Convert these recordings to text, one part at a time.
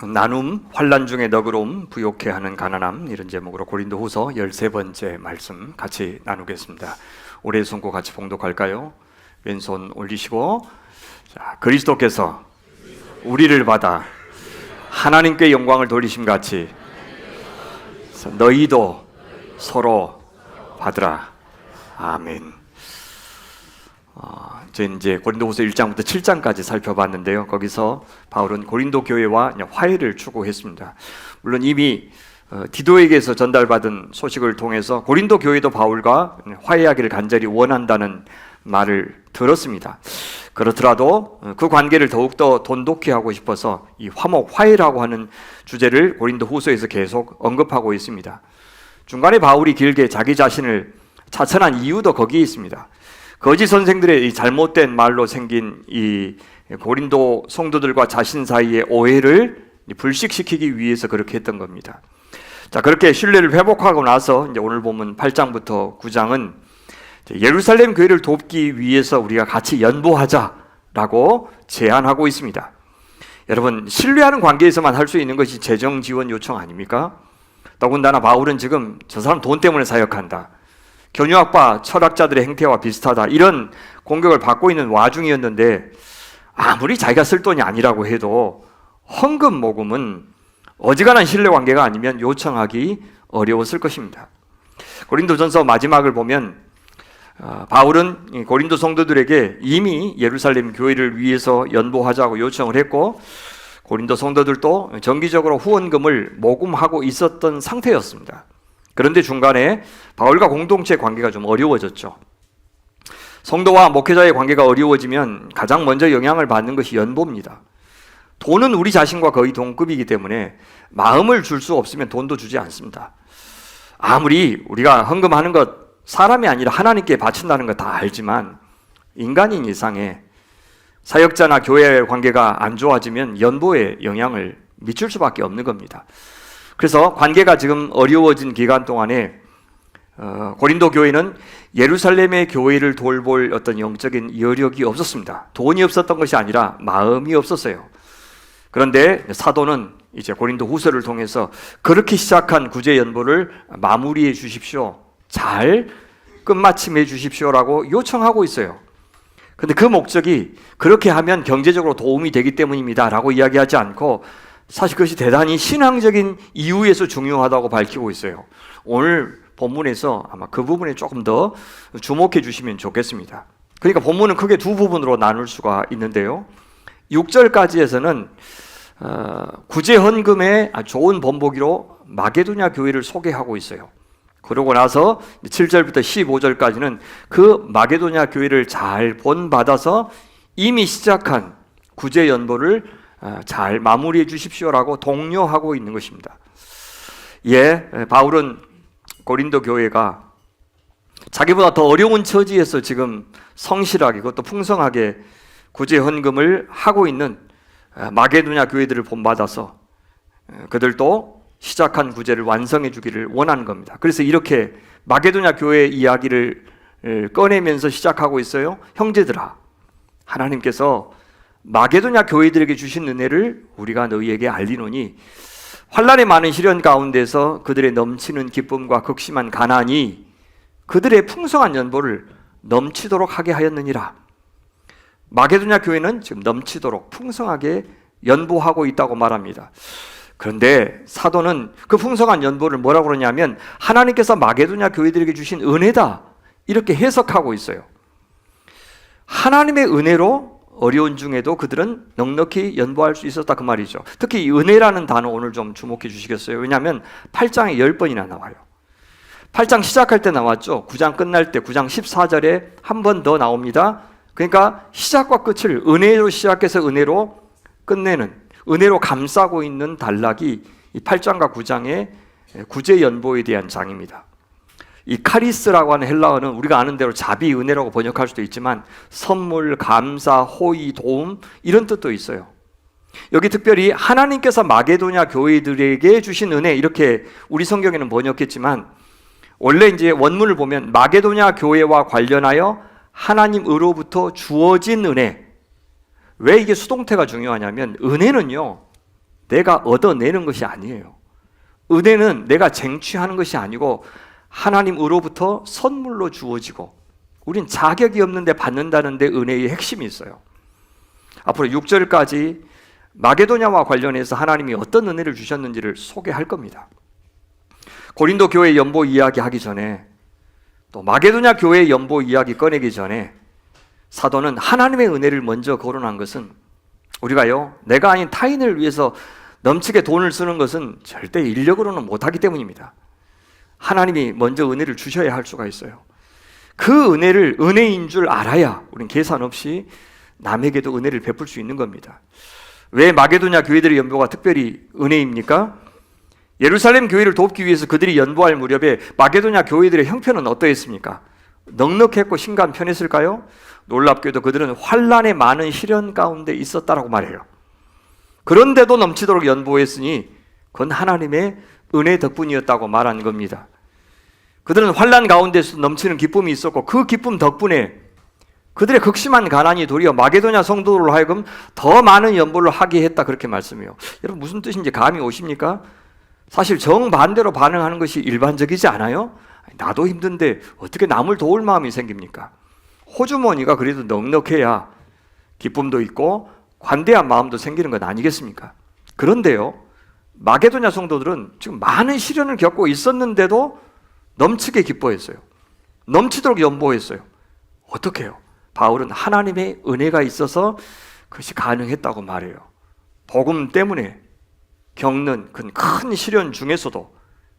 나눔, 환난 중에 너그러움, 부욕해 하는 가난함, 이런 제목으로 고린도후서 13번째 말씀 같이 나누겠습니다. 올해 손고 같이 봉독할까요? 왼손 올리시고, 자, 그리스도께서 우리를 받아 하나님께 영광을 돌리심 같이 너희도 서로 받으라. 아멘. 저희는 이제 고린도후서 1장부터 7장까지 살펴봤는데요. 거기서 바울은 고린도 교회와 화해를 추구했습니다. 물론 이미 디도에게서 전달받은 소식을 통해서 고린도 교회도 바울과 화해하기를 간절히 원한다는 말을 들었습니다. 그렇더라도 그 관계를 더욱더 돈독히 하고 싶어서 이 화목, 화해라고 하는 주제를 고린도후서에서 계속 언급하고 있습니다. 중간에 바울이 길게 자기 자신을 자천한 이유도 거기에 있습니다. 거짓 선생들의 이 잘못된 말로 생긴 이 고린도 성도들과 자신 사이의 오해를 불식시키기 위해서 그렇게 했던 겁니다. 자, 그렇게 신뢰를 회복하고 나서 이제 오늘 보면 8장부터 9장은 예루살렘 교회를 돕기 위해서 우리가 같이 연보하자라고 제안하고 있습니다. 여러분, 신뢰하는 관계에서만 할 수 있는 것이 재정 지원 요청 아닙니까? 더군다나 바울은 지금 저 사람 돈 때문에 사역한다, 교류학파 철학자들의 행태와 비슷하다, 이런 공격을 받고 있는 와중이었는데 아무리 자기가 쓸 돈이 아니라고 해도 헌금 모금은 어지간한 신뢰관계가 아니면 요청하기 어려웠을 것입니다. 고린도전서 마지막을 보면 바울은 고린도 성도들에게 이미 예루살렘 교회를 위해서 연보하자고 요청을 했고, 고린도 성도들도 정기적으로 후원금을 모금하고 있었던 상태였습니다. 그런데 중간에 바울과 공동체 관계가 좀 어려워졌죠. 성도와 목회자의 관계가 어려워지면 가장 먼저 영향을 받는 것이 연보입니다. 돈은 우리 자신과 거의 동급이기 때문에 마음을 줄 수 없으면 돈도 주지 않습니다. 아무리 우리가 헌금하는 것 사람이 아니라 하나님께 바친다는 거 다 알지만 인간인 이상에 사역자나 교회의 관계가 안 좋아지면 연보에 영향을 미칠 수밖에 없는 겁니다. 그래서 관계가 지금 어려워진 기간 동안에 고린도 교회는 예루살렘의 교회를 돌볼 어떤 영적인 여력이 없었습니다. 돈이 없었던 것이 아니라 마음이 없었어요. 그런데 사도는 이제 고린도 후서를 통해서 그렇게 시작한 구제 연보를 마무리해 주십시오, 잘 끝마침해 주십시오라고 요청하고 있어요. 그런데 그 목적이 그렇게 하면 경제적으로 도움이 되기 때문입니다 라고 이야기하지 않고, 사실 그것이 대단히 신앙적인 이유에서 중요하다고 밝히고 있어요. 오늘 본문에서 아마 그 부분에 조금 더 주목해 주시면 좋겠습니다. 그러니까 본문은 크게 두 부분으로 나눌 수가 있는데요. 6절까지에서는 구제 헌금의 좋은 본보기로 마게도냐 교회를 소개하고 있어요. 그러고 나서 7절부터 15절까지는 그 마게도냐 교회를 잘 본받아서 이미 시작한 구제 연보를 잘 마무리해 주십시오라고 독려하고 있는 것입니다. 바울은 고린도 교회가 자기보다 더 어려운 처지에서 지금 성실하게, 그것도 풍성하게 구제 헌금을 하고 있는 마게도냐 교회들을 본받아서 그들도 시작한 구제를 완성해 주기를 원하는 겁니다. 그래서 이렇게 마게도냐 교회 이야기를 꺼내면서 시작하고 있어요. 형제들아, 하나님께서 마게도냐 교회들에게 주신 은혜를 우리가 너희에게 알리노니 환난의 많은 시련 가운데서 그들의 넘치는 기쁨과 극심한 가난이 그들의 풍성한 연보를 넘치도록 하게 하였느니라. 마게도냐 교회는 지금 넘치도록 풍성하게 연보하고 있다고 말합니다. 그런데 사도는 그 풍성한 연보를 뭐라고 그러냐면 하나님께서 마게도냐 교회들에게 주신 은혜다, 이렇게 해석하고 있어요. 하나님의 은혜로 어려운 중에도 그들은 넉넉히 연보할 수 있었다, 그 말이죠. 특히 이 은혜라는 단어 오늘 좀 주목해 주시겠어요? 왜냐하면 8장에 10번이나 나와요. 8장 시작할 때 나왔죠. 9장 끝날 때 9장 14절에 한 번 더 나옵니다. 그러니까 시작과 끝을 은혜로 시작해서 은혜로 끝내는, 은혜로 감싸고 있는 단락이 이 8장과 9장의 구제 연보에 대한 장입니다. 이 카리스라고 하는 헬라어는 우리가 아는 대로 자비, 은혜라고 번역할 수도 있지만 선물, 감사, 호의, 도움, 이런 뜻도 있어요. 여기 특별히 하나님께서 마게도냐 교회들에게 주신 은혜, 이렇게 우리 성경에는 번역했지만 원래 이제 원문을 보면 마게도냐 교회와 관련하여 하나님으로부터 주어진 은혜. 왜 이게 수동태가 중요하냐면 은혜는요, 내가 얻어내는 것이 아니에요. 은혜는 내가 쟁취하는 것이 아니고 하나님으로부터 선물로 주어지고, 우린 자격이 없는데 받는다는 데 은혜의 핵심이 있어요. 앞으로 6절까지 마게도냐와 관련해서 하나님이 어떤 은혜를 주셨는지를 소개할 겁니다. 고린도 교회 연보 이야기 하기 전에, 또 마게도냐 교회 연보 이야기 꺼내기 전에 사도는 하나님의 은혜를 먼저 거론한 것은, 우리가요, 내가 아닌 타인을 위해서 넘치게 돈을 쓰는 것은 절대 인력으로는 못하기 때문입니다. 하나님이 먼저 은혜를 주셔야 할 수가 있어요. 그 은혜를 은혜인 줄 알아야 우린 계산 없이 남에게도 은혜를 베풀 수 있는 겁니다. 왜 마게도냐 교회들의 연보가 특별히 은혜입니까? 예루살렘 교회를 돕기 위해서 그들이 연보할 무렵에 마게도냐 교회들의 형편은 어떠했습니까? 넉넉했고 심간 편했을까요? 놀랍게도 그들은 환난의 많은 시련 가운데 있었다라고 말해요. 그런데도 넘치도록 연보했으니 그건 하나님의 은혜 덕분이었다고 말한 겁니다. 그들은 환난 가운데서 넘치는 기쁨이 있었고, 그 기쁨 덕분에 그들의 극심한 가난이 도리어 마게도냐 성도로 하여금 더 많은 연보를 하게 했다, 그렇게 말씀해요. 여러분, 무슨 뜻인지 감이 오십니까? 사실 정반대로 반응하는 것이 일반적이지 않아요? 나도 힘든데 어떻게 남을 도울 마음이 생깁니까? 호주머니가 그래도 넉넉해야 기쁨도 있고 관대한 마음도 생기는 것 아니겠습니까? 그런데요, 마게도냐 성도들은 지금 많은 시련을 겪고 있었는데도 넘치게 기뻐했어요. 넘치도록 연보했어요. 어떻게 해요? 바울은 하나님의 은혜가 있어서 그것이 가능했다고 말해요. 복음 때문에 겪는 큰 시련 중에서도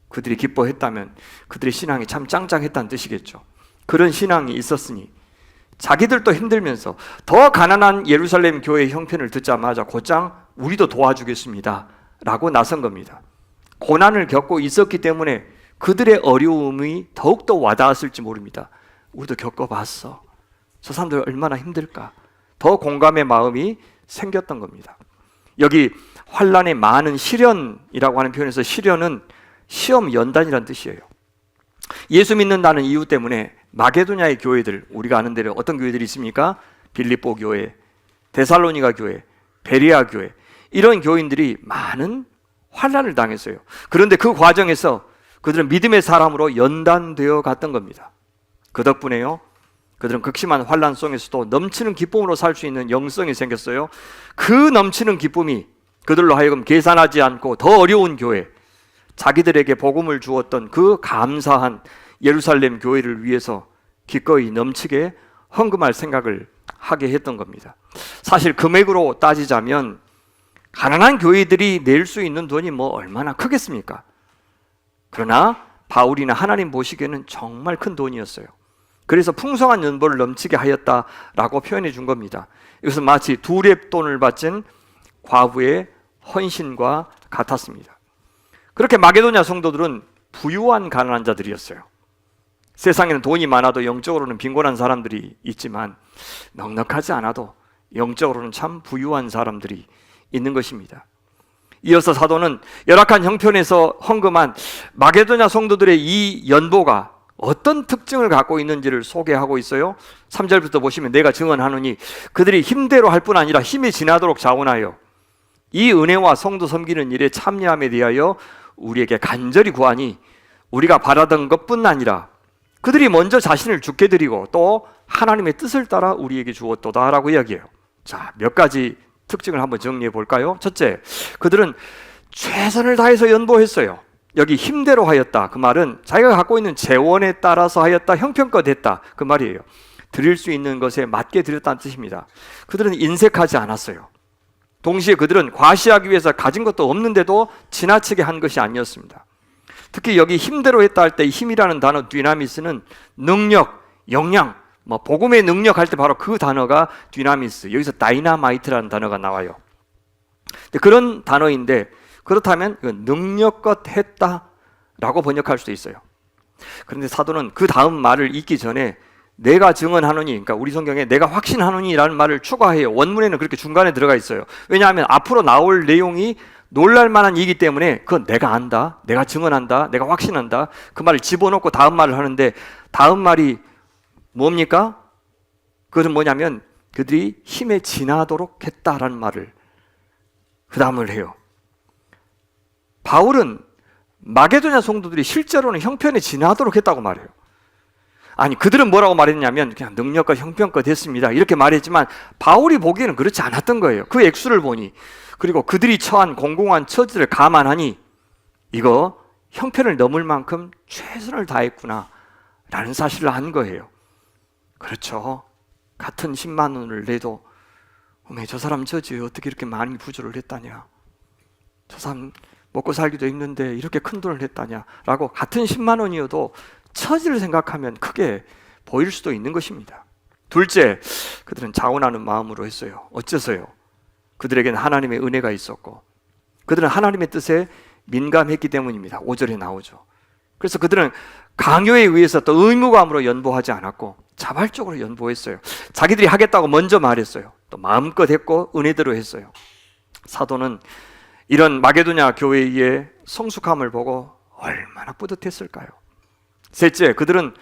그들이 기뻐했다면 그들의 신앙이 참 짱짱했다는 뜻이겠죠. 그런 신앙이 있었으니 자기들도 힘들면서 더 가난한 예루살렘 교회의 형편을 듣자마자 곧장 우리도 도와주겠습니다 라고 나선 겁니다. 고난을 겪고 있었기 때문에 그들의 어려움이 더욱더 와닿았을지 모릅니다. 우리도 겪어봤어. 저 사람들 얼마나 힘들까. 더 공감의 마음이 생겼던 겁니다. 여기 환난의 많은 시련이라고 하는 표현에서 시련은 시험 연단이라는 뜻이에요. 예수 믿는다는 이유 때문에 마게도냐의 교회들, 우리가 아는 대로 어떤 교회들이 있습니까? 빌립보 교회, 데살로니가 교회, 베레아 교회, 이런 교인들이 많은 환난을 당했어요. 그런데 그 과정에서 그들은 믿음의 사람으로 연단되어 갔던 겁니다. 그 덕분에요, 그들은 극심한 환난 속에서도 넘치는 기쁨으로 살 수 있는 영성이 생겼어요. 그 넘치는 기쁨이 그들로 하여금 계산하지 않고 더 어려운 교회, 자기들에게 복음을 주었던 그 감사한 예루살렘 교회를 위해서 기꺼이 넘치게 헌금할 생각을 하게 했던 겁니다. 사실 금액으로 따지자면 가난한 교회들이 낼 수 있는 돈이 뭐 얼마나 크겠습니까? 그러나 바울이나 하나님 보시기에는 정말 큰 돈이었어요. 그래서 풍성한 연보를 넘치게 하였다라고 표현해 준 겁니다. 이것은 마치 두 렙돈을 바친 과부의 헌신과 같았습니다. 그렇게 마게도냐 성도들은 부유한 가난한 자들이었어요. 세상에는 돈이 많아도 영적으로는 빈곤한 사람들이 있지만 넉넉하지 않아도 영적으로는 참 부유한 사람들이 있는 것입니다. 이어서 사도는 열악한 형편에서 헌금한 마게도냐 성도들의 이 연보가 어떤 특징을 갖고 있는지를 소개하고 있어요. 3절부터 보시면 내가 증언하노니 그들이 힘대로 할 뿐 아니라 힘이 지나도록 자원하여 이 은혜와 성도 섬기는 일에 참여함에 대하여 우리에게 간절히 구하니 우리가 바라던 것뿐 아니라 그들이 먼저 자신을 주께 드리고 또 하나님의 뜻을 따라 우리에게 주었도다 라고 이야기해요. 자, 몇 가지 특징을 한번 정리해 볼까요? 첫째, 그들은 최선을 다해서 연보했어요. 여기 힘대로 하였다, 그 말은 자기가 갖고 있는 재원에 따라서 하였다, 형편껏 했다, 그 말이에요. 드릴 수 있는 것에 맞게 드렸다는 뜻입니다. 그들은 인색하지 않았어요. 동시에 그들은 과시하기 위해서 가진 것도 없는데도 지나치게 한 것이 아니었습니다. 특히 여기 힘대로 했다 할 때 힘이라는 단어 디나미스는 능력, 역량, 복음의 능력 할 때 바로 그 단어가 디나미스, 여기서 다이나마이트라는 단어가 나와요. 그런 단어인데 그렇다면 능력껏 했다라고 번역할 수도 있어요. 그런데 사도는 그 다음 말을 읽기 전에 내가 증언하노니, 그러니까 우리 성경에 내가 확신하노니라는 말을 추가해요. 원문에는 그렇게 중간에 들어가 있어요. 왜냐하면 앞으로 나올 내용이 놀랄만한 이기 때문에 그건 내가 안다, 내가 증언한다, 내가 확신한다, 그 말을 집어넣고 다음 말을 하는데 다음 말이 뭡니까? 그것은 뭐냐면 그들이 힘에 지나도록 했다라는 말을 그 다음을 해요. 바울은 마게도냐 성도들이 실제로는 형편에 지나도록 했다고 말해요. 아니, 그들은 뭐라고 말했냐면 그냥 능력과 형편껏 했습니다 이렇게 말했지만, 바울이 보기에는 그렇지 않았던 거예요. 그 액수를 보니, 그리고 그들이 처한 공공한 처지를 감안하니 이거 형편을 넘을 만큼 최선을 다했구나 라는 사실을 안 거예요. 그렇죠, 같은 10만 원을 내도 저 사람 처지에 어떻게 이렇게 많이 부조를 했다냐, 저 사람 먹고 살기도 힘든데 이렇게 큰 돈을 냈다냐 라고 같은 10만 원이어도 처지를 생각하면 크게 보일 수도 있는 것입니다. 둘째, 그들은 자원하는 마음으로 했어요. 어째서요? 그들에게는 하나님의 은혜가 있었고 그들은 하나님의 뜻에 민감했기 때문입니다. 5절에 나오죠. 그래서 그들은 강요에 의해서 또 의무감으로 연보하지 않았고 자발적으로 연보했어요. 자기들이 하겠다고 먼저 말했어요. 또 마음껏 했고 은혜대로 했어요. 사도는 이런 마게도냐 교회의 성숙함을 보고 얼마나 뿌듯했을까요? 셋째, 그들은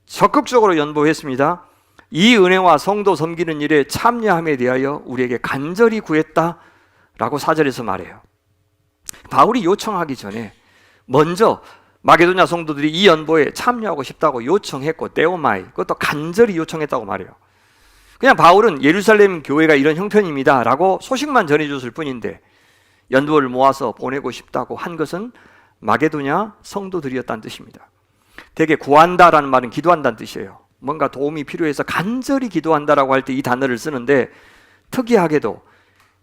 적극적으로 연보했습니다. 이 은혜와 성도 섬기는 일에 참여함에 대하여 우리에게 간절히 구했다라고 4절에서 말해요. 바울이 요청하기 전에 먼저 마게도냐 성도들이 이 연보에 참여하고 싶다고 요청했고, 데오마이, 그것도 간절히 요청했다고 말해요. 그냥 바울은 예루살렘 교회가 이런 형편입니다 라고 소식만 전해줬을 뿐인데, 연보를 모아서 보내고 싶다고 한 것은 마게도냐 성도들이었다는 뜻입니다. 대개 구한다라는 말은 기도한다는 뜻이에요. 뭔가 도움이 필요해서 간절히 기도한다라고 할 때 이 단어를 쓰는데, 특이하게도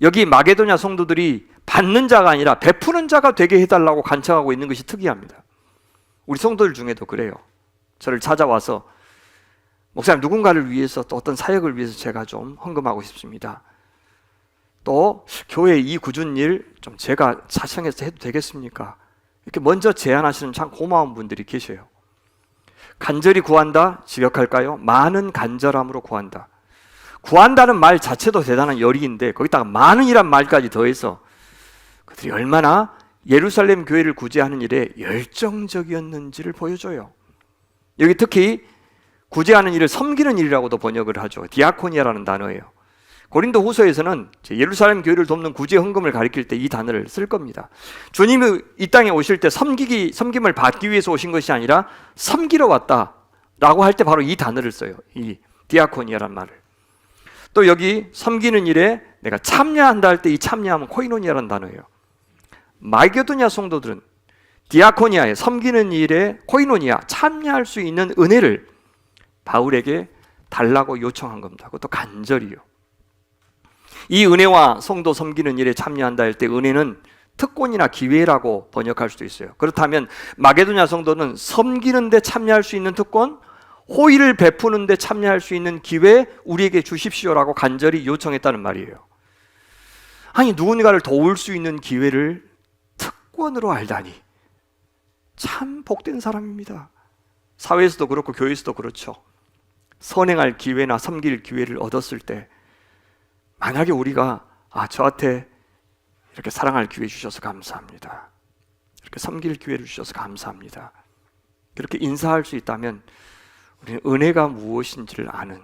여기 마게도냐 성도들이 받는 자가 아니라 베푸는 자가 되게 해달라고 간청하고 있는 것이 특이합니다. 우리 성도들 중에도 그래요. 저를 찾아와서 목사님, 누군가를 위해서 또 어떤 사역을 위해서 제가 좀 헌금하고 싶습니다. 또 교회 이 굳은 일 좀 제가 자청해서 해도 되겠습니까? 이렇게 먼저 제안하시는 참 고마운 분들이 계셔요. 간절히 구한다, 직역할까요? 많은 간절함으로 구한다. 구한다는 말 자체도 대단한 열의인데 거기다가 많은이란 말까지 더해서 그들이 얼마나 예루살렘 교회를 구제하는 일에 열정적이었는지를 보여줘요. 여기 특히 구제하는 일을 섬기는 일이라고도 번역을 하죠. 디아코니아라는 단어예요. 고린도 후서에서는 예루살렘 교회를 돕는 구제 헌금을 가리킬 때 이 단어를 쓸 겁니다. 주님이 이 땅에 오실 때 섬김을 받기 위해서 오신 것이 아니라 섬기러 왔다라고 할 때 바로 이 단어를 써요. 이 디아코니아라는 말을. 또 여기 섬기는 일에 내가 참여한다 할 때 이 참여하면 코이노니아라는 단어예요. 마게도냐 성도들은 디아코니아에, 섬기는 일에 코이노니아, 참여할 수 있는 은혜를 바울에게 달라고 요청한 겁니다. 그것도 간절히요. 이 은혜와 성도 섬기는 일에 참여한다 할 때 은혜는 특권이나 기회라고 번역할 수도 있어요. 그렇다면 마게도냐 성도는 섬기는 데 참여할 수 있는 특권, 호의를 베푸는 데 참여할 수 있는 기회 우리에게 주십시오라고 간절히 요청했다는 말이에요. 아니, 누군가를 도울 수 있는 기회를 특권으로 알다니 참 복된 사람입니다. 사회에서도 그렇고 교회에서도 그렇죠. 선행할 기회나 섬길 기회를 얻었을 때 만약에 우리가 저한테 이렇게 사랑할 기회 주셔서 감사합니다, 이렇게 섬길 기회를 주셔서 감사합니다, 그렇게 인사할 수 있다면 우리는 은혜가 무엇인지를 아는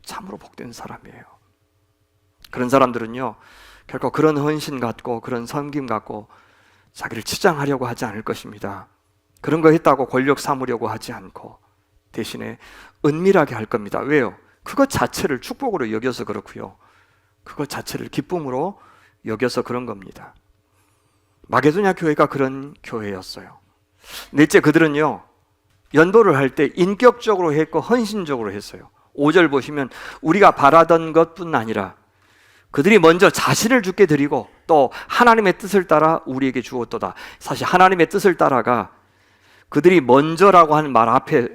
참으로 복된 사람이에요. 그런 사람들은요, 결코 그런 헌신 갖고 그런 섬김 갖고 자기를 치장하려고 하지 않을 것입니다. 그런 거 했다고 권력 삼으려고 하지 않고 대신에 은밀하게 할 겁니다. 왜요? 그것 자체를 축복으로 여겨서 그렇고요, 그것 자체를 기쁨으로 여겨서 그런 겁니다. 마게도냐 교회가 그런 교회였어요. 넷째, 그들은요, 연보를 할 때 인격적으로 했고 헌신적으로 했어요. 5절 보시면 우리가 바라던 것뿐 아니라 그들이 먼저 자신을 주께 드리고 또 하나님의 뜻을 따라 우리에게 주었도다. 사실 하나님의 뜻을 따라가 그들이 먼저라고 하는 말 앞에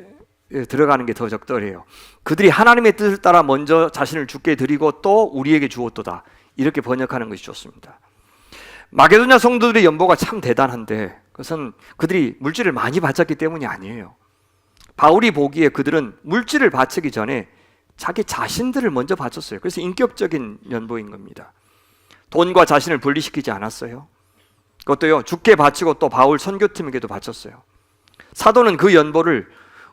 들어가는 게 더 적절해요. 그들이 하나님의 뜻을 따라 먼저 자신을 주께 드리고 또 우리에게 주었도다. 이렇게 번역하는 것이 좋습니다. 마게도냐 성도들의 연보가 참 대단한데 그것은 그들이 물질을 많이 바쳤기 때문이 아니에요. 바울이 보기에 그들은 물질을 바치기 전에 자기 자신들을 먼저 바쳤어요. 그래서 인격적인 연보인 겁니다. 돈과 자신을 분리시키지 않았어요. 그것도요, 주께 바치고 또 바울 선교팀에게도 바쳤어요. 사도는 그 연보를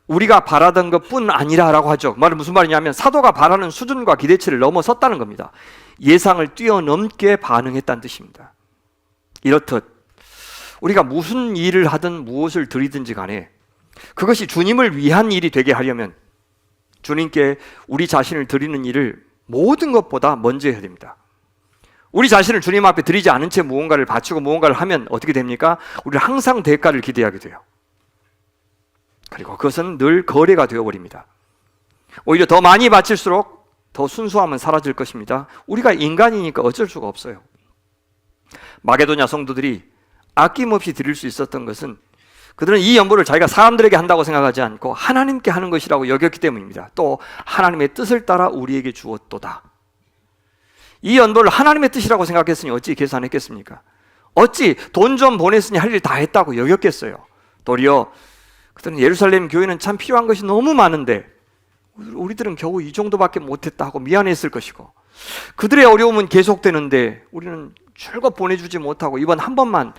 우리가 바라던 것뿐 아니라라고 하죠. 말은 무슨 말이냐면 사도가 바라는 수준과 기대치를 넘어섰다는 겁니다. 예상을 뛰어넘게 반응했다는 뜻입니다. 이렇듯 우리가 무슨 일을 하든 무엇을 드리든지 간에 그것이 주님을 위한 일이 되게 하려면 주님께 우리 자신을 드리는 일을 모든 것보다 먼저 해야 됩니다. 우리 자신을 주님 앞에 드리지 않은 채 무언가를 바치고 무언가를 하면 어떻게 됩니까? 우리는 항상 대가를 기대하게 돼요. 그리고 그것은 늘 거래가 되어버립니다. 오히려 더 많이 바칠수록 더 순수함은 사라질 것입니다. 우리가 인간이니까 어쩔 수가 없어요. 마게도냐 성도들이 아낌없이 드릴 수 있었던 것은 그들은 이 연보를 자기가 사람들에게 한다고 생각하지 않고 하나님께 하는 것이라고 여겼기 때문입니다. 또 하나님의 뜻을 따라 우리에게 주었도다. 이 연보를 하나님의 뜻이라고 생각했으니 어찌 계산했겠습니까? 어찌 돈 좀 보냈으니 할 일 다 했다고 여겼겠어요? 도리어 그들은 예루살렘 교회는 참 필요한 것이 너무 많은데 우리들은 겨우 이 정도밖에 못했다 하고 미안했을 것이고, 그들의 어려움은 계속되는데 우리는 줄곧 보내주지 못하고 이번 한 번만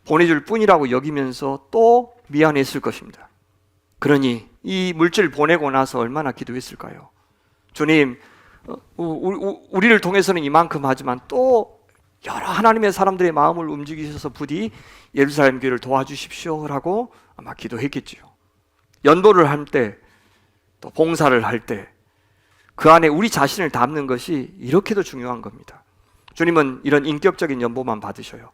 보내줄 뿐이라고 여기면서 또 미안했을 것입니다. 그러니 이 물질 보내고 나서 얼마나 기도했을까요? 주님, 우리를 통해서는 이만큼 하지만 또 여러 하나님의 사람들의 마음을 움직이셔서 부디 예루살렘 교회를 도와주십시오라고 아마 기도했겠지요. 연보를 할 때, 또 봉사를 할 때 그 안에 우리 자신을 담는 것이 이렇게도 중요한 겁니다. 주님은 이런 인격적인 연보만 받으셔요.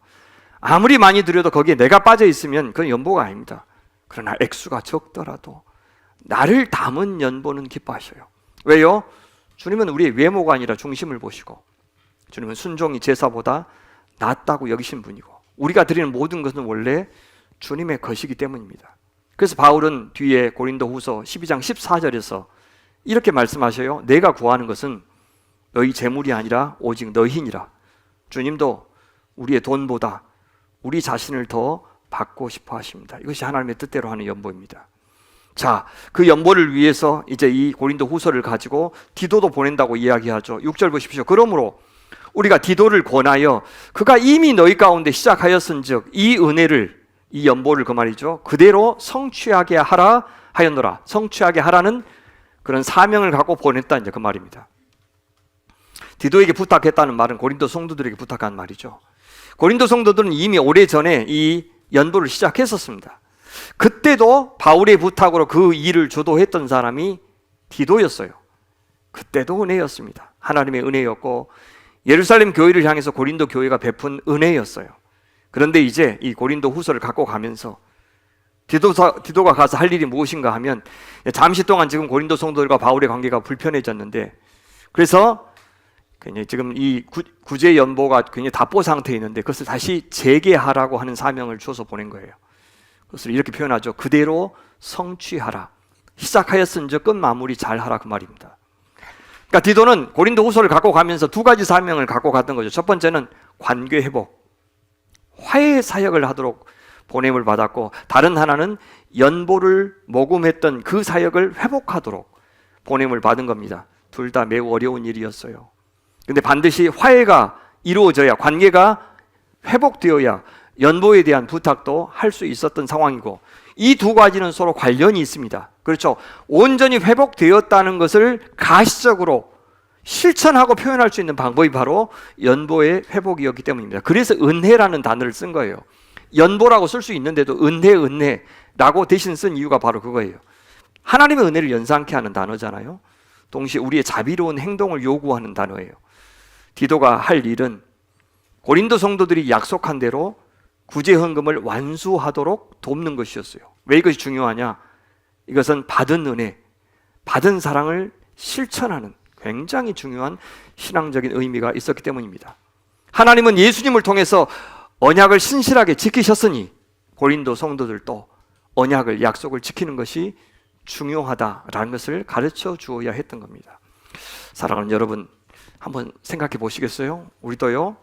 아무리 많이 드려도 거기에 내가 빠져 있으면 그건 연보가 아닙니다. 그러나 액수가 적더라도 나를 담은 연보는 기뻐하셔요. 왜요? 주님은 우리의 외모가 아니라 중심을 보시고, 주님은 순종이 제사보다 낫다고 여기신 분이고, 우리가 드리는 모든 것은 원래 주님의 것이기 때문입니다. 그래서 바울은 뒤에 고린도후서 12장 14절에서 이렇게 말씀하셔요. 내가 구하는 것은 너희 재물이 아니라 오직 너희니라. 주님도 우리의 돈보다 우리 자신을 더 받고 싶어 하십니다. 이것이 하나님의 뜻대로 하는 연보입니다. 자, 그 연보를 위해서 이제 이 고린도후서를 가지고 디도도 보낸다고 이야기하죠. 6절 보십시오. 그러므로 우리가 디도를 권하여 그가 이미 너희 가운데 시작하였은즉 이 은혜를, 이 연보를 그 말이죠, 그대로 성취하게 하라 하였노라. 성취하게 하라는 그런 사명을 갖고 보냈다, 이제 그 말입니다. 디도에게 부탁했다는 말은 고린도 성도들에게 부탁한 말이죠. 고린도 성도들은 이미 오래전에 이 연보를 시작했었습니다. 그때도 바울의 부탁으로 그 일을 주도했던 사람이 디도였어요. 그때도 은혜였습니다. 하나님의 은혜였고 예루살렘 교회를 향해서 고린도 교회가 베푼 은혜였어요. 그런데 이제 이 고린도 후서를 갖고 가면서 디도가 가서 할 일이 무엇인가 하면, 잠시 동안 지금 고린도 성도들과 바울의 관계가 불편해졌는데, 그래서 지금 이 구제 연보가 굉장히 답보 상태에 있는데 그것을 다시 재개하라고 하는 사명을 주어서 보낸 거예요. 그것을 이렇게 표현하죠. 그대로 성취하라. 시작하였은즉 끝 마무리 잘하라, 그 말입니다. 그러니까 디도는 고린도 후서를 갖고 가면서 두 가지 사명을 갖고 갔던 거죠. 첫 번째는 관계 회복, 화해 사역을 하도록 보냄을 받았고, 다른 하나는 연보를 모금했던 그 사역을 회복하도록 보냄을 받은 겁니다. 둘 다 매우 어려운 일이었어요. 근데 반드시 화해가 이루어져야, 관계가 회복되어야 연보에 대한 부탁도 할 수 있었던 상황이고, 이 두 가지는 서로 관련이 있습니다. 그렇죠? 온전히 회복되었다는 것을 가시적으로 실천하고 표현할 수 있는 방법이 바로 연보의 회복이었기 때문입니다. 그래서 은혜라는 단어를 쓴 거예요. 연보라고 쓸 수 있는데도 은혜라고 대신 쓴 이유가 바로 그거예요. 하나님의 은혜를 연상케 하는 단어잖아요. 동시에 우리의 자비로운 행동을 요구하는 단어예요. 디도가 할 일은 고린도 성도들이 약속한 대로 구제 헌금을 완수하도록 돕는 것이었어요. 왜 이것이 중요하냐? 이것은 받은 은혜, 받은 사랑을 실천하는 굉장히 중요한 신앙적인 의미가 있었기 때문입니다. 하나님은 예수님을 통해서 언약을 신실하게 지키셨으니 고린도 성도들도 언약을, 약속을 지키는 것이 중요하다라는 것을 가르쳐 주어야 했던 겁니다. 사랑하는 여러분, 한번 생각해 보시겠어요? 우리도요,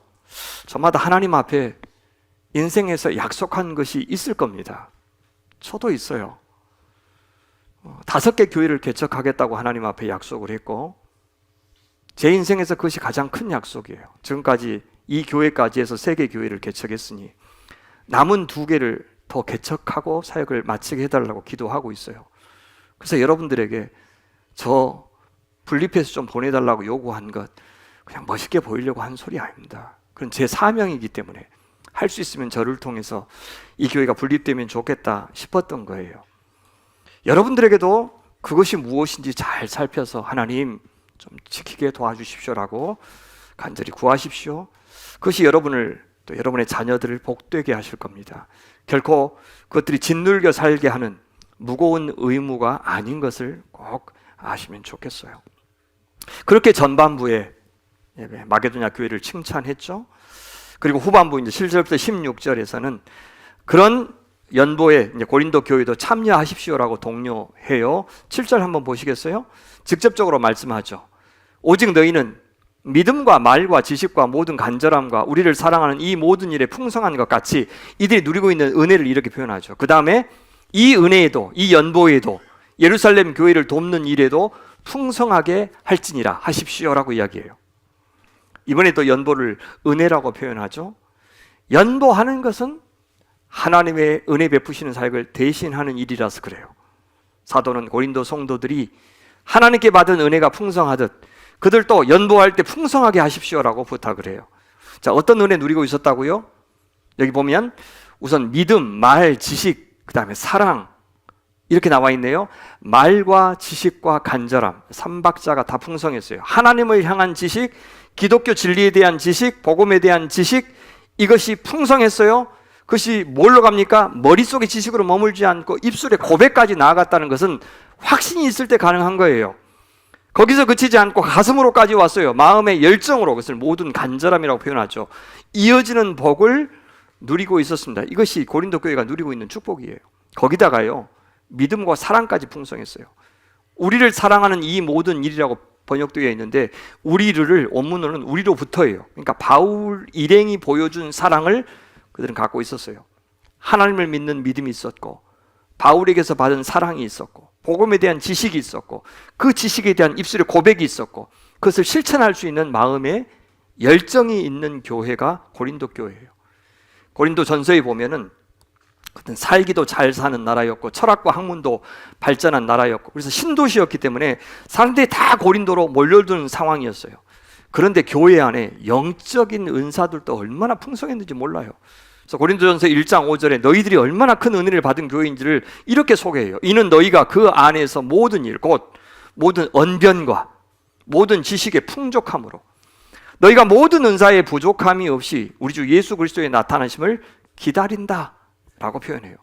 저마다 하나님 앞에 인생에서 약속한 것이 있을 겁니다. 저도 있어요. 5개 교회를 개척하겠다고 하나님 앞에 약속을 했고, 제 인생에서 그것이 가장 큰 약속이에요. 지금까지 이 교회까지 해서 3개 교회를 개척했으니 남은 2개를 더 개척하고 사역을 마치게 해달라고 기도하고 있어요. 그래서 여러분들에게 저 분립해서 좀 보내달라고 요구한 것, 그냥 멋있게 보이려고 한 소리 아닙니다. 그건 제 사명이기 때문에 할 수 있으면 저를 통해서 이 교회가 분립되면 좋겠다 싶었던 거예요. 여러분들에게도 그것이 무엇인지 잘 살펴서 하나님 좀 지키게 도와주십시오라고 간절히 구하십시오. 그것이 여러분을 또 여러분의 자녀들을 복되게 하실 겁니다. 결코 그것들이 짓눌겨 살게 하는 무거운 의무가 아닌 것을 꼭 아시면 좋겠어요. 그렇게 전반부에 마게도냐 교회를 칭찬했죠. 그리고 후반부 이제 7절부터 16절에서는 그런 연보에 고린도 교회도 참여하십시오라고 독려해요. 7절 한번 보시겠어요? 직접적으로 말씀하죠. 오직 너희는 믿음과 말과 지식과 모든 간절함과 우리를 사랑하는 이 모든 일에 풍성한 것 같이 이들이 누리고 있는 은혜를 이렇게 표현하죠. 그 다음에 이 은혜에도, 이 연보에도, 예루살렘 교회를 돕는 일에도 풍성하게 할지니라 하십시오라고 이야기해요. 이번에 또 연보를 은혜라고 표현하죠. 연보하는 것은 하나님의 은혜 베푸시는 사역을 대신하는 일이라서 그래요. 사도는 고린도 성도들이 하나님께 받은 은혜가 풍성하듯 그들도 연보할 때 풍성하게 하십시오라고 부탁을 해요. 자, 어떤 은혜 누리고 있었다고요? 여기 보면 우선 믿음, 말, 지식, 그 다음에 사랑 이렇게 나와 있네요. 말과 지식과 간절함, 삼박자가 다 풍성했어요. 하나님을 향한 지식, 기독교 진리에 대한 지식, 복음에 대한 지식, 이것이 풍성했어요. 그것이 뭘로 갑니까? 머릿속의 지식으로 머물지 않고 입술의 고백까지 나아갔다는 것은 확신이 있을 때 가능한 거예요. 거기서 그치지 않고 가슴으로까지 왔어요. 마음의 열정으로, 그것을 모든 간절함이라고 표현하죠. 이어지는 복을 누리고 있었습니다. 이것이 고린도 교회가 누리고 있는 축복이에요. 거기다가요, 믿음과 사랑까지 풍성했어요. 우리를 사랑하는 이 모든 일이라고 번역되어 있는데 우리를 원문으로는 우리로부터예요. 그러니까 바울 일행이 보여준 사랑을 그들은 갖고 있었어요. 하나님을 믿는 믿음이 있었고 바울에게서 받은 사랑이 있었고 복음에 대한 지식이 있었고 그 지식에 대한 입술의 고백이 있었고 그것을 실천할 수 있는 마음의 열정이 있는 교회가 고린도 교회예요. 고린도 전서에 보면은 그땐 살기도 잘 사는 나라였고 철학과 학문도 발전한 나라였고 그래서 신도시였기 때문에 사람들이 다 고린도로 몰려드는 상황이었어요. 그런데 교회 안에 영적인 은사들도 얼마나 풍성했는지 몰라요. 그래서 고린도전서 1장 5절에 너희들이 얼마나 큰 은혜를 받은 교회인지를 이렇게 소개해요. 이는 너희가 그 안에서 모든 일, 곧 모든 언변과 모든 지식의 풍족함으로 너희가 모든 은사의 부족함이 없이 우리 주 예수 그리스도의 나타나심을 기다린다 라고 표현해요.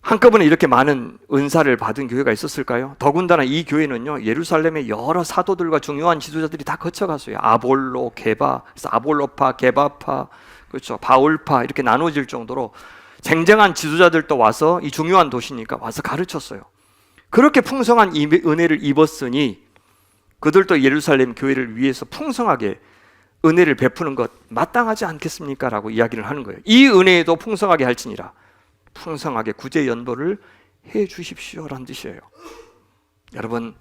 한꺼번에 이렇게 많은 은사를 받은 교회가 있었을까요? 더군다나 이 교회는요, 예루살렘의 여러 사도들과 중요한 지도자들이 다 거쳐갔어요. 아볼로, 게바, 그래서 아볼로파, 게바파, 그렇죠, 바울파 이렇게 나눠질 정도로 쟁쟁한 지도자들도 와서 이 중요한 도시니까 와서 가르쳤어요. 그렇게 풍성한 은혜를 입었으니 그들도 예루살렘 교회를 위해서 풍성하게 은혜를 베푸는 것 마땅하지 않겠습니까? 라고 이야기를 하는 거예요. 이 은혜에도 풍성하게 할지니라 풍성하게 구제 연보를 해 주십시오라는 뜻이에요. 여러분,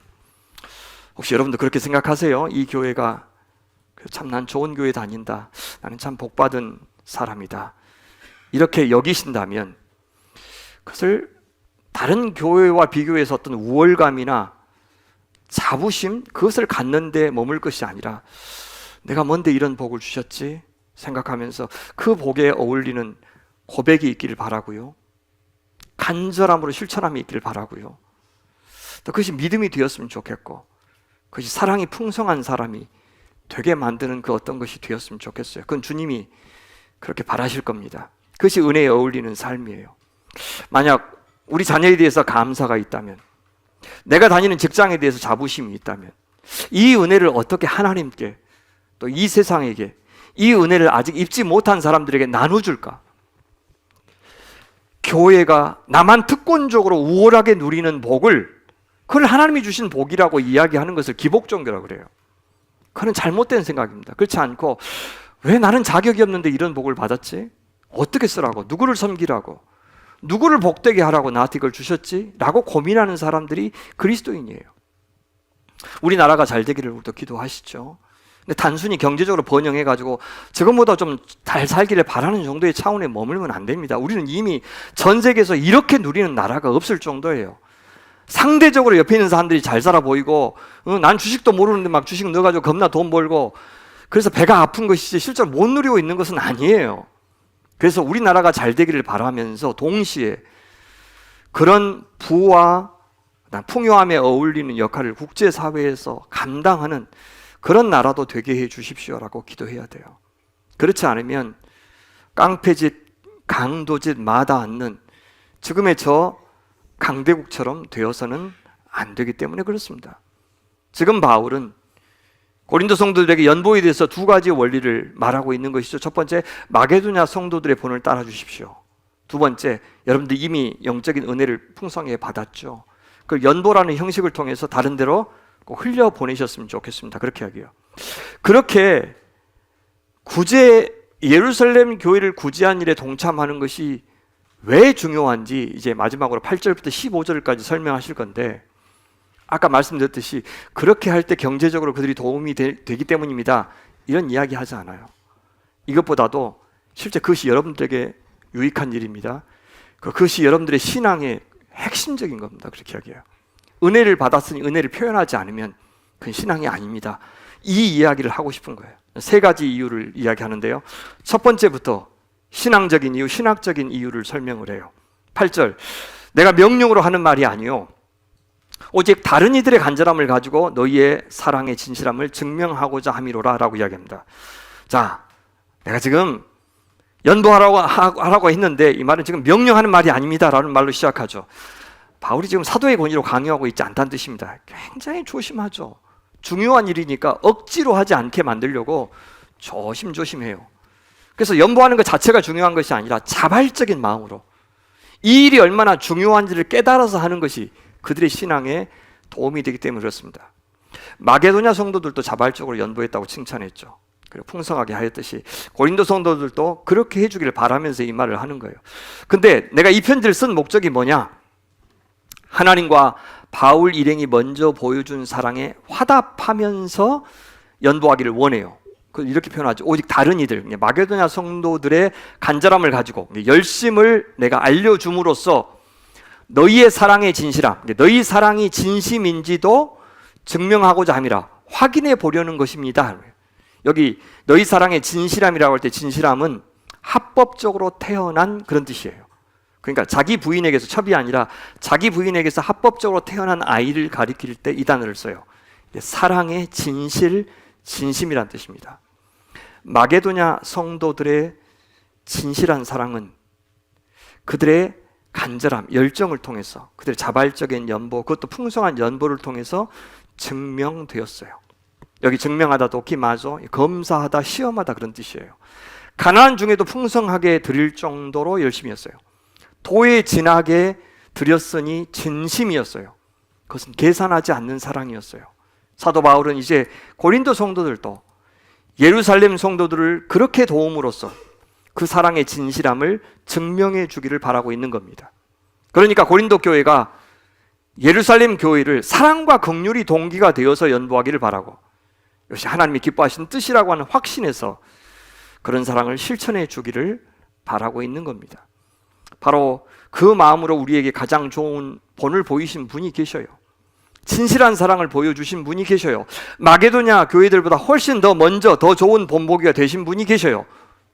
혹시 여러분도 그렇게 생각하세요? 이 교회가 참 난 좋은 교회 다닌다, 나는 참 복받은 사람이다, 이렇게 여기신다면 그것을 다른 교회와 비교해서 어떤 우월감이나 자부심, 그것을 갖는데 머물 것이 아니라 내가 뭔데 이런 복을 주셨지 생각하면서 그 복에 어울리는 고백이 있기를 바라고요, 간절함으로 실천함이 있기를 바라고요, 또 그것이 믿음이 되었으면 좋겠고 그것이 사랑이 풍성한 사람이 되게 만드는 그 어떤 것이 되었으면 좋겠어요. 그건 주님이 그렇게 바라실 겁니다. 그것이 은혜에 어울리는 삶이에요. 만약 우리 자녀에 대해서 감사가 있다면, 내가 다니는 직장에 대해서 자부심이 있다면 이 은혜를 어떻게 하나님께 또 이 세상에게 이 은혜를 아직 입지 못한 사람들에게 나눠줄까? 교회가 나만 특권적으로 우월하게 누리는 복을, 그걸 하나님이 주신 복이라고 이야기하는 것을 기복종교라고 그래요. 그건 잘못된 생각입니다. 그렇지 않고 왜 나는 자격이 없는데 이런 복을 받았지? 어떻게 쓰라고? 누구를 섬기라고? 누구를 복되게 하라고 나한테 이걸 주셨지? 라고 고민하는 사람들이 그리스도인이에요. 우리나라가 잘 되기를 우리도 기도하시죠. 근데 단순히 경제적으로 번영해가지고 저것보다 좀 잘 살기를 바라는 정도의 차원에 머물면 안 됩니다. 우리는 이미 전 세계에서 이렇게 누리는 나라가 없을 정도예요. 상대적으로 옆에 있는 사람들이 잘 살아 보이고 난 주식도 모르는데 막 주식 넣어가지고 겁나 돈 벌고 그래서 배가 아픈 것이지 실제로 못 누리고 있는 것은 아니에요. 그래서 우리나라가 잘 되기를 바라면서 동시에 그런 부와 풍요함에 어울리는 역할을 국제사회에서 감당하는 그런 나라도 되게 해 주십시오라고 기도해야 돼요. 그렇지 않으면 깡패짓, 강도짓 마다 않는 지금의 저 강대국처럼 되어서는 안 되기 때문에 그렇습니다. 지금 바울은 고린도 성도들에게 연보에 대해서 두 가지 원리를 말하고 있는 것이죠. 첫 번째, 마게도냐 성도들의 본을 따라 주십시오. 두 번째, 여러분들 이미 영적인 은혜를 풍성하게 받았죠. 그 연보라는 형식을 통해서 다른 데로 꼭 흘려 보내셨으면 좋겠습니다. 그렇게 하기요. 그렇게 예루살렘 교회를 구제한 일에 동참하는 것이 왜 중요한지 이제 마지막으로 8절부터 15절까지 설명하실 건데, 아까 말씀드렸듯이 그렇게 할 때 경제적으로 그들이 도움이 되기 때문입니다, 이런 이야기 하지 않아요. 이것보다도 실제 그것이 여러분들에게 유익한 일입니다. 그것이 여러분들의 신앙의 핵심적인 겁니다. 그렇게 이야기해요. 은혜를 받았으니 은혜를 표현하지 않으면 그건 신앙이 아닙니다. 이 이야기를 하고 싶은 거예요. 세 가지 이유를 이야기하는데요. 첫 번째부터 신앙적인 이유, 신학적인 이유를 설명을 해요. 8절, 내가 명령으로 하는 말이 아니요 오직 다른 이들의 간절함을 가지고 너희의 사랑의 진실함을 증명하고자 함이로라 라고 이야기합니다. 자, 내가 지금 연보하라고 했는데 이 말은 지금 명령하는 말이 아닙니다 라는 말로 시작하죠. 바울이 지금 사도의 권위로 강요하고 있지 않다는 뜻입니다. 굉장히 조심하죠. 중요한 일이니까 억지로 하지 않게 만들려고 조심조심해요. 그래서 연보하는 것 자체가 중요한 것이 아니라 자발적인 마음으로 이 일이 얼마나 중요한지를 깨달아서 하는 것이 그들의 신앙에 도움이 되기 때문에 그렇습니다. 마게도냐 성도들도 자발적으로 연보했다고 칭찬했죠. 그리고 풍성하게 하였듯이 고린도 성도들도 그렇게 해주기를 바라면서 이 말을 하는 거예요. 근데 내가 이 편지를 쓴 목적이 뭐냐? 하나님과 바울 일행이 먼저 보여준 사랑에 화답하면서 연보하기를 원해요. 이렇게 표현하죠. 오직 다른 이들, 마게도냐 성도들의 간절함을 가지고 열심을 내가 알려줌으로써 너희의 사랑의 진실함, 너희 사랑이 진심인지도 증명하고자 함이라 확인해 보려는 것입니다. 여기 너희 사랑의 진실함이라고 할 때 진실함은 합법적으로 태어난 그런 뜻이에요. 그러니까 자기 부인에게서, 첩이 아니라 자기 부인에게서 합법적으로 태어난 아이를 가리킬 때 이 단어를 써요. 사랑의 진실, 진심이란 뜻입니다. 마게도냐 성도들의 진실한 사랑은 그들의 간절함, 열정을 통해서, 그들의 자발적인 연보, 그것도 풍성한 연보를 통해서 증명되었어요. 여기 증명하다, 도키마죠, 검사하다, 시험하다 그런 뜻이에요. 가난한 중에도 풍성하게 드릴 정도로 열심히 했어요. 도에 진하게 드렸으니 진심이었어요. 그것은 계산하지 않는 사랑이었어요. 사도 바울은 이제 고린도 성도들도 예루살렘 성도들을 그렇게 도움으로써 그 사랑의 진실함을 증명해 주기를 바라고 있는 겁니다. 그러니까 고린도 교회가 예루살렘 교회를 사랑과 긍휼이 동기가 되어서 연보하기를 바라고, 이것이 하나님이 기뻐하시는 뜻이라고 하는 확신에서 그런 사랑을 실천해 주기를 바라고 있는 겁니다. 바로 그 마음으로 우리에게 가장 좋은 본을 보이신 분이 계셔요. 진실한 사랑을 보여주신 분이 계셔요. 마게도냐 교회들보다 훨씬 더 먼저 더 좋은 본보기가 되신 분이 계셔요.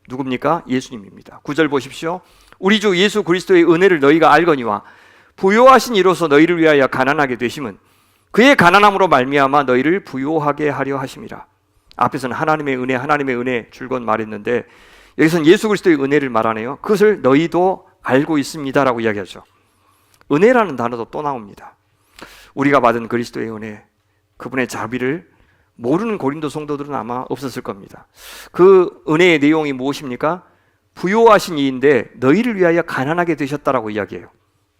누굽니까? 예수님입니다. 9절 보십시오. 우리 주 예수 그리스도의 은혜를 너희가 알거니와 부요하신 이로서 너희를 위하여 가난하게 되심은 그의 가난함으로 말미암아 너희를 부요하게 하려 하심이라. 앞에서는 하나님의 은혜 줄곧 말했는데 여기서는 예수 그리스도의 은혜를 말하네요. 그것을 너희도 알고 있습니다라고 이야기하죠. 은혜라는 단어도 또 나옵니다. 우리가 받은 그리스도의 은혜, 그분의 자비를 모르는 고린도 성도들은 아마 없었을 겁니다. 그 은혜의 내용이 무엇입니까? 부요하신 이인데 너희를 위하여 가난하게 되셨다라고 이야기해요.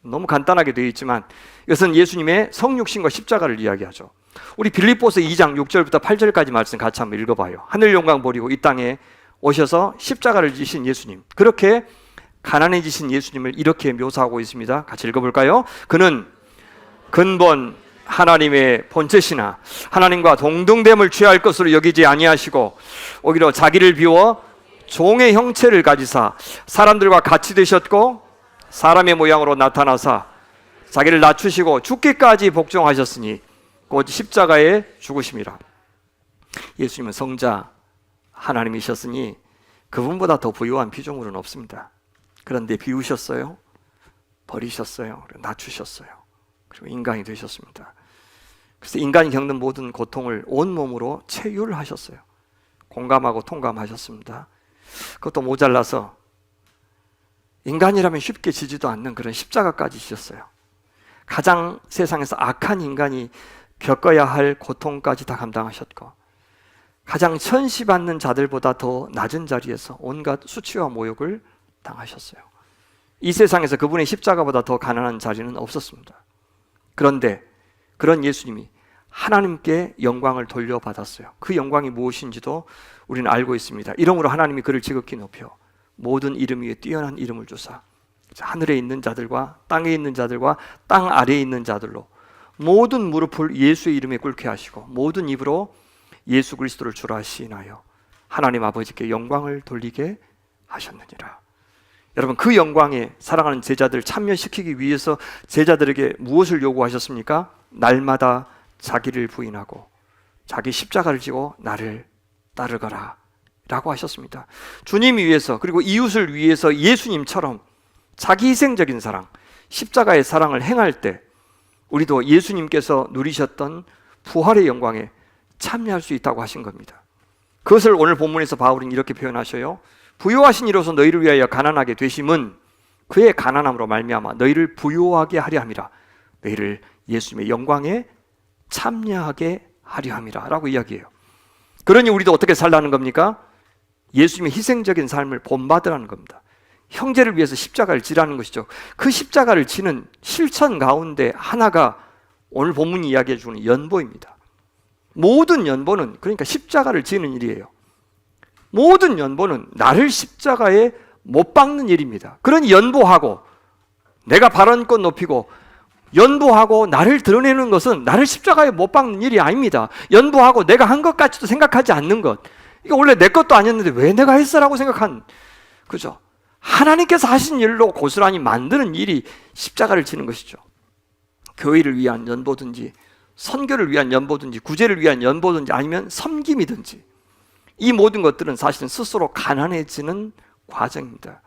너무 간단하게 되어 있지만 이것은 예수님의 성육신과 십자가를 이야기하죠. 우리 빌립보서 2장 6절부터 8절까지 말씀 같이 한번 읽어봐요. 하늘 영광 버리고 이 땅에 오셔서 십자가를 지신 예수님, 그렇게 가난해지신 예수님을 이렇게 묘사하고 있습니다. 같이 읽어볼까요? 그는 근본 하나님의 본체시나 하나님과 동등됨을 취할 것으로 여기지 아니하시고 오히려 자기를 비워 종의 형체를 가지사 사람들과 같이 되셨고 사람의 모양으로 나타나사 자기를 낮추시고 죽기까지 복종하셨으니 곧 십자가에 죽으심이라. 예수님은 성자, 하나님이셨으니 그분보다 더 부유한 피조물은 없습니다. 그런데 비우셨어요. 버리셨어요. 낮추셨어요. 그리고 인간이 되셨습니다. 그래서 인간이 겪는 모든 고통을 온몸으로 체휼하셨어요. 공감하고 통감하셨습니다. 그것도 모자라서 인간이라면 쉽게 지지도 않는 그런 십자가까지 지셨어요. 가장 세상에서 악한 인간이 겪어야 할 고통까지 다 감당하셨고, 가장 천시받는 자들보다 더 낮은 자리에서 온갖 수치와 모욕을 당하셨어요. 이 세상에서 그분의 십자가보다 더 가난한 자리는 없었습니다. 그런데 그런 예수님이 하나님께 영광을 돌려받았어요. 그 영광이 무엇인지도 우리는 알고 있습니다. 이러므로 하나님이 그를 지극히 높여 모든 이름 위에 뛰어난 이름을 주사 하늘에 있는 자들과 땅에 있는 자들과 땅 아래에 있는 자들로 모든 무릎을 예수의 이름에 꿇게 하시고 모든 입으로 예수 그리스도를 주라 시인하여 하나님 아버지께 영광을 돌리게 하셨느니라. 여러분, 그 영광에 사랑하는 제자들 참여시키기 위해서 제자들에게 무엇을 요구하셨습니까? 날마다 자기를 부인하고 자기 십자가를 지고 나를 따르거라 라고 하셨습니다. 주님 위해서, 그리고 이웃을 위해서 예수님처럼 자기 희생적인 사랑, 십자가의 사랑을 행할 때 우리도 예수님께서 누리셨던 부활의 영광에 참여할 수 있다고 하신 겁니다. 그것을 오늘 본문에서 바울은 이렇게 표현하셔요. 부요하신 이로서 너희를 위하여 가난하게 되심은 그의 가난함으로 말미암아 너희를 부요하게 하려 함이라. 너희를 예수님의 영광에 참여하게 하려 함이라 라고 이야기해요. 그러니 우리도 어떻게 살라는 겁니까? 예수님의 희생적인 삶을 본받으라는 겁니다. 형제를 위해서 십자가를 지라는 것이죠. 그 십자가를 지는 실천 가운데 하나가 오늘 본문이 이야기해 주는 연보입니다. 모든 연보는 그러니까 십자가를 지는 일이에요. 모든 연보는 나를 십자가에 못 박는 일입니다. 그러니 연보하고 내가 발언권 높이고 연보하고 나를 드러내는 것은 나를 십자가에 못 박는 일이 아닙니다. 연보하고 내가 한 것 같지도 생각하지 않는 것, 이거 원래 내 것도 아니었는데 왜 내가 했어라고 생각한, 그죠? 하나님께서 하신 일로 고스란히 만드는 일이 십자가를 지는 것이죠. 교회를 위한 연보든지 선교를 위한 연보든지 구제를 위한 연보든지 아니면 섬김이든지 이 모든 것들은 사실은 스스로 가난해지는 과정입니다.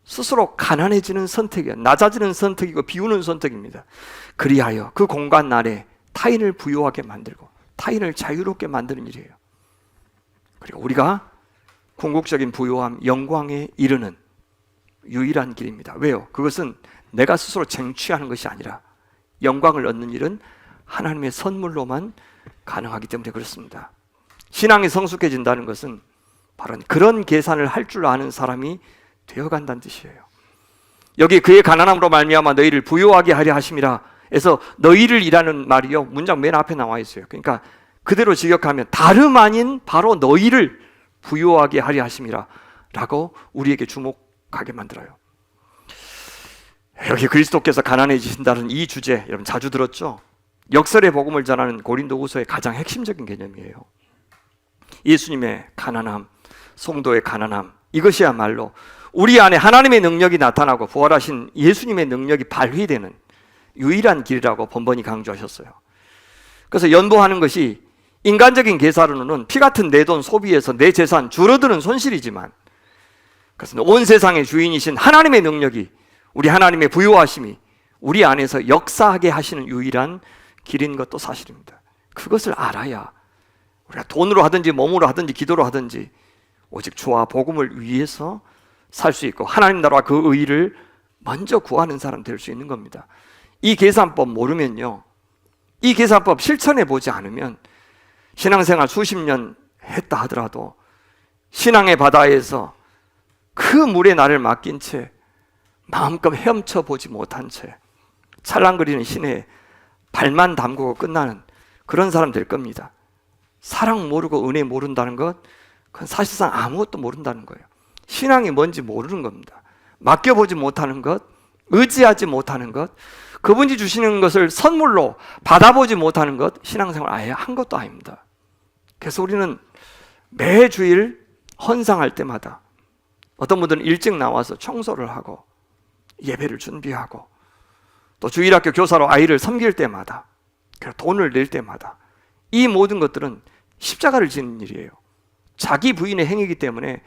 스스로 가난해지는 선택이에요. 낮아지는 선택이고 비우는 선택입니다. 그리하여 그 공간 안에 타인을 부유하게 만들고 타인을 자유롭게 만드는 일이에요. 그리고 우리가 궁극적인 부유함, 영광에 이르는 유일한 길입니다. 왜요? 그것은 내가 스스로 쟁취하는 것이 아니라 영광을 얻는 일은 하나님의 선물로만 가능하기 때문에 그렇습니다. 신앙이 성숙해진다는 것은 바로 그런 계산을 할 줄 아는 사람이 되어간다는 뜻이에요. 여기 그의 가난함으로 말미암아 너희를 부요하게 하려 하심이라 해서 너희를 이라는 말이요 문장 맨 앞에 나와 있어요. 그러니까 그대로 직역하면 다름 아닌 바로 너희를 부요하게 하려 하심이라 라고 우리에게 주목하게 만들어요. 여기 그리스도께서 가난해지신다는 이 주제 여러분 자주 들었죠? 역설의 복음을 전하는 고린도후서의 가장 핵심적인 개념이에요. 예수님의 가난함, 성도의 가난함, 이것이야말로 우리 안에 하나님의 능력이 나타나고 부활하신 예수님의 능력이 발휘되는 유일한 길이라고 번번이 강조하셨어요. 그래서 연보하는 것이 인간적인 계산으로는 피 같은 내 돈 소비에서 내 재산 줄어드는 손실이지만 그래서 온 세상의 주인이신 하나님의 능력이, 우리 하나님의 부요하심이 우리 안에서 역사하게 하시는 유일한 길인 것도 사실입니다. 그것을 알아야 우리가 돈으로 하든지 몸으로 하든지 기도로 하든지 오직 주와 복음을 위해서 살 수 있고 하나님 나라와 그 의를 먼저 구하는 사람 될 수 있는 겁니다. 이 계산법 모르면요, 이 계산법 실천해 보지 않으면 신앙생활 수십 년 했다 하더라도 신앙의 바다에서 그 물에 나를 맡긴 채 마음껏 헤엄쳐 보지 못한 채 찰랑거리는 시내에 발만 담그고 끝나는 그런 사람 될 겁니다. 사랑 모르고 은혜 모른다는 것, 그건 사실상 아무것도 모른다는 거예요. 신앙이 뭔지 모르는 겁니다. 맡겨보지 못하는 것, 의지하지 못하는 것, 그분이 주시는 것을 선물로 받아보지 못하는 것, 신앙생활 아예 한 것도 아닙니다. 그래서 우리는 매 주일 헌상할 때마다 어떤 분들은 일찍 나와서 청소를 하고 예배를 준비하고 또 주일학교 교사로 아이를 섬길 때마다 돈을 낼 때마다 이 모든 것들은 십자가를 지는 일이에요. 자기 부인의 행위이기 때문에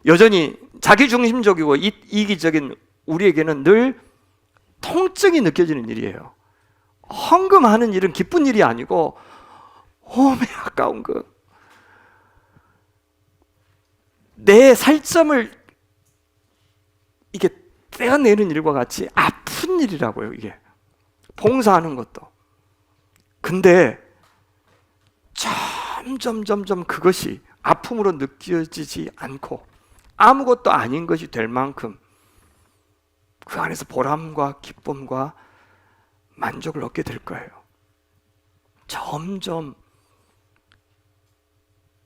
여전히 자기중심적이고 이기적인 우리에게는 늘 통증이 느껴지는 일이에요. 헌금하는 일은 기쁜 일이 아니고 오매 아까운 거, 내 살점을 이게 떼어내는 일과 같이 아픈 일이라고요. 이게 봉사하는 것도. 근데 점점 그것이 아픔으로 느껴지지 않고 아무것도 아닌 것이 될 만큼 그 안에서 보람과 기쁨과 만족을 얻게 될 거예요. 점점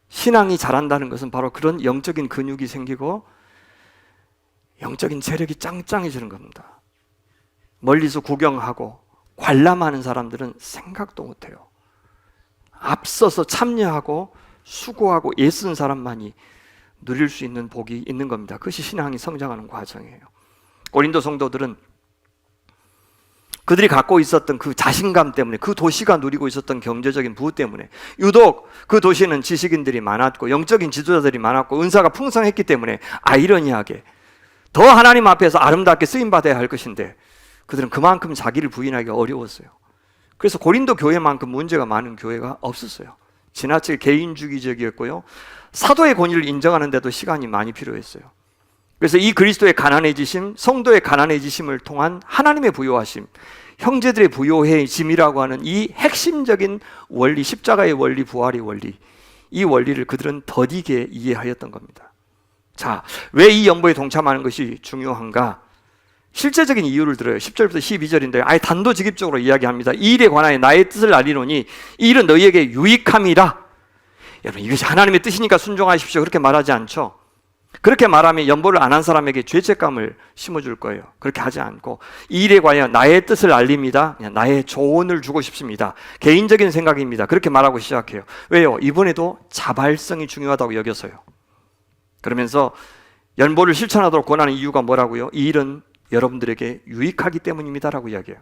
신앙이 자란다는 것은 바로 그런 영적인 근육이 생기고 영적인 체력이 짱짱해지는 겁니다. 멀리서 구경하고 관람하는 사람들은 생각도 못해요. 앞서서 참여하고 수고하고 애쓴 사람만이 누릴 수 있는 복이 있는 겁니다. 그것이 신앙이 성장하는 과정이에요. 고린도 성도들은 그들이 갖고 있었던 그 자신감 때문에, 그 도시가 누리고 있었던 경제적인 부흥 때문에, 유독 그 도시는 지식인들이 많았고 영적인 지도자들이 많았고 은사가 풍성했기 때문에 아이러니하게 더 하나님 앞에서 아름답게 쓰임받아야 할 것인데 그들은 그만큼 자기를 부인하기 어려웠어요. 그래서 고린도 교회만큼 문제가 많은 교회가 없었어요. 지나치게 개인주의적이었고요, 사도의 권위를 인정하는 데도 시간이 많이 필요했어요. 그래서 이 그리스도의 가난해지심, 성도의 가난해지심을 통한 하나님의 부요하심, 형제들의 부요해짐이라고 하는 이 핵심적인 원리, 십자가의 원리, 부활의 원리, 이 원리를 그들은 더디게 이해하였던 겁니다. 자, 왜 이 연보에 동참하는 것이 중요한가? 실제적인 이유를 들어요. 10절부터 12절인데 아예 단도직입적으로 이야기합니다. 이 일에 관하여 나의 뜻을 알리노니 이 일은 너희에게 유익함이라. 여러분, 이것이 하나님의 뜻이니까 순종하십시오, 그렇게 말하지 않죠. 그렇게 말하면 연보를 안 한 사람에게 죄책감을 심어줄 거예요. 그렇게 하지 않고 이 일에 관하여 나의 뜻을 알립니다, 그냥 나의 조언을 주고 싶습니다, 개인적인 생각입니다, 그렇게 말하고 시작해요. 왜요? 이번에도 자발성이 중요하다고 여겨서요. 그러면서 연보를 실천하도록 권하는 이유가 뭐라고요? 이 일은 여러분들에게 유익하기 때문입니다 라고 이야기해요.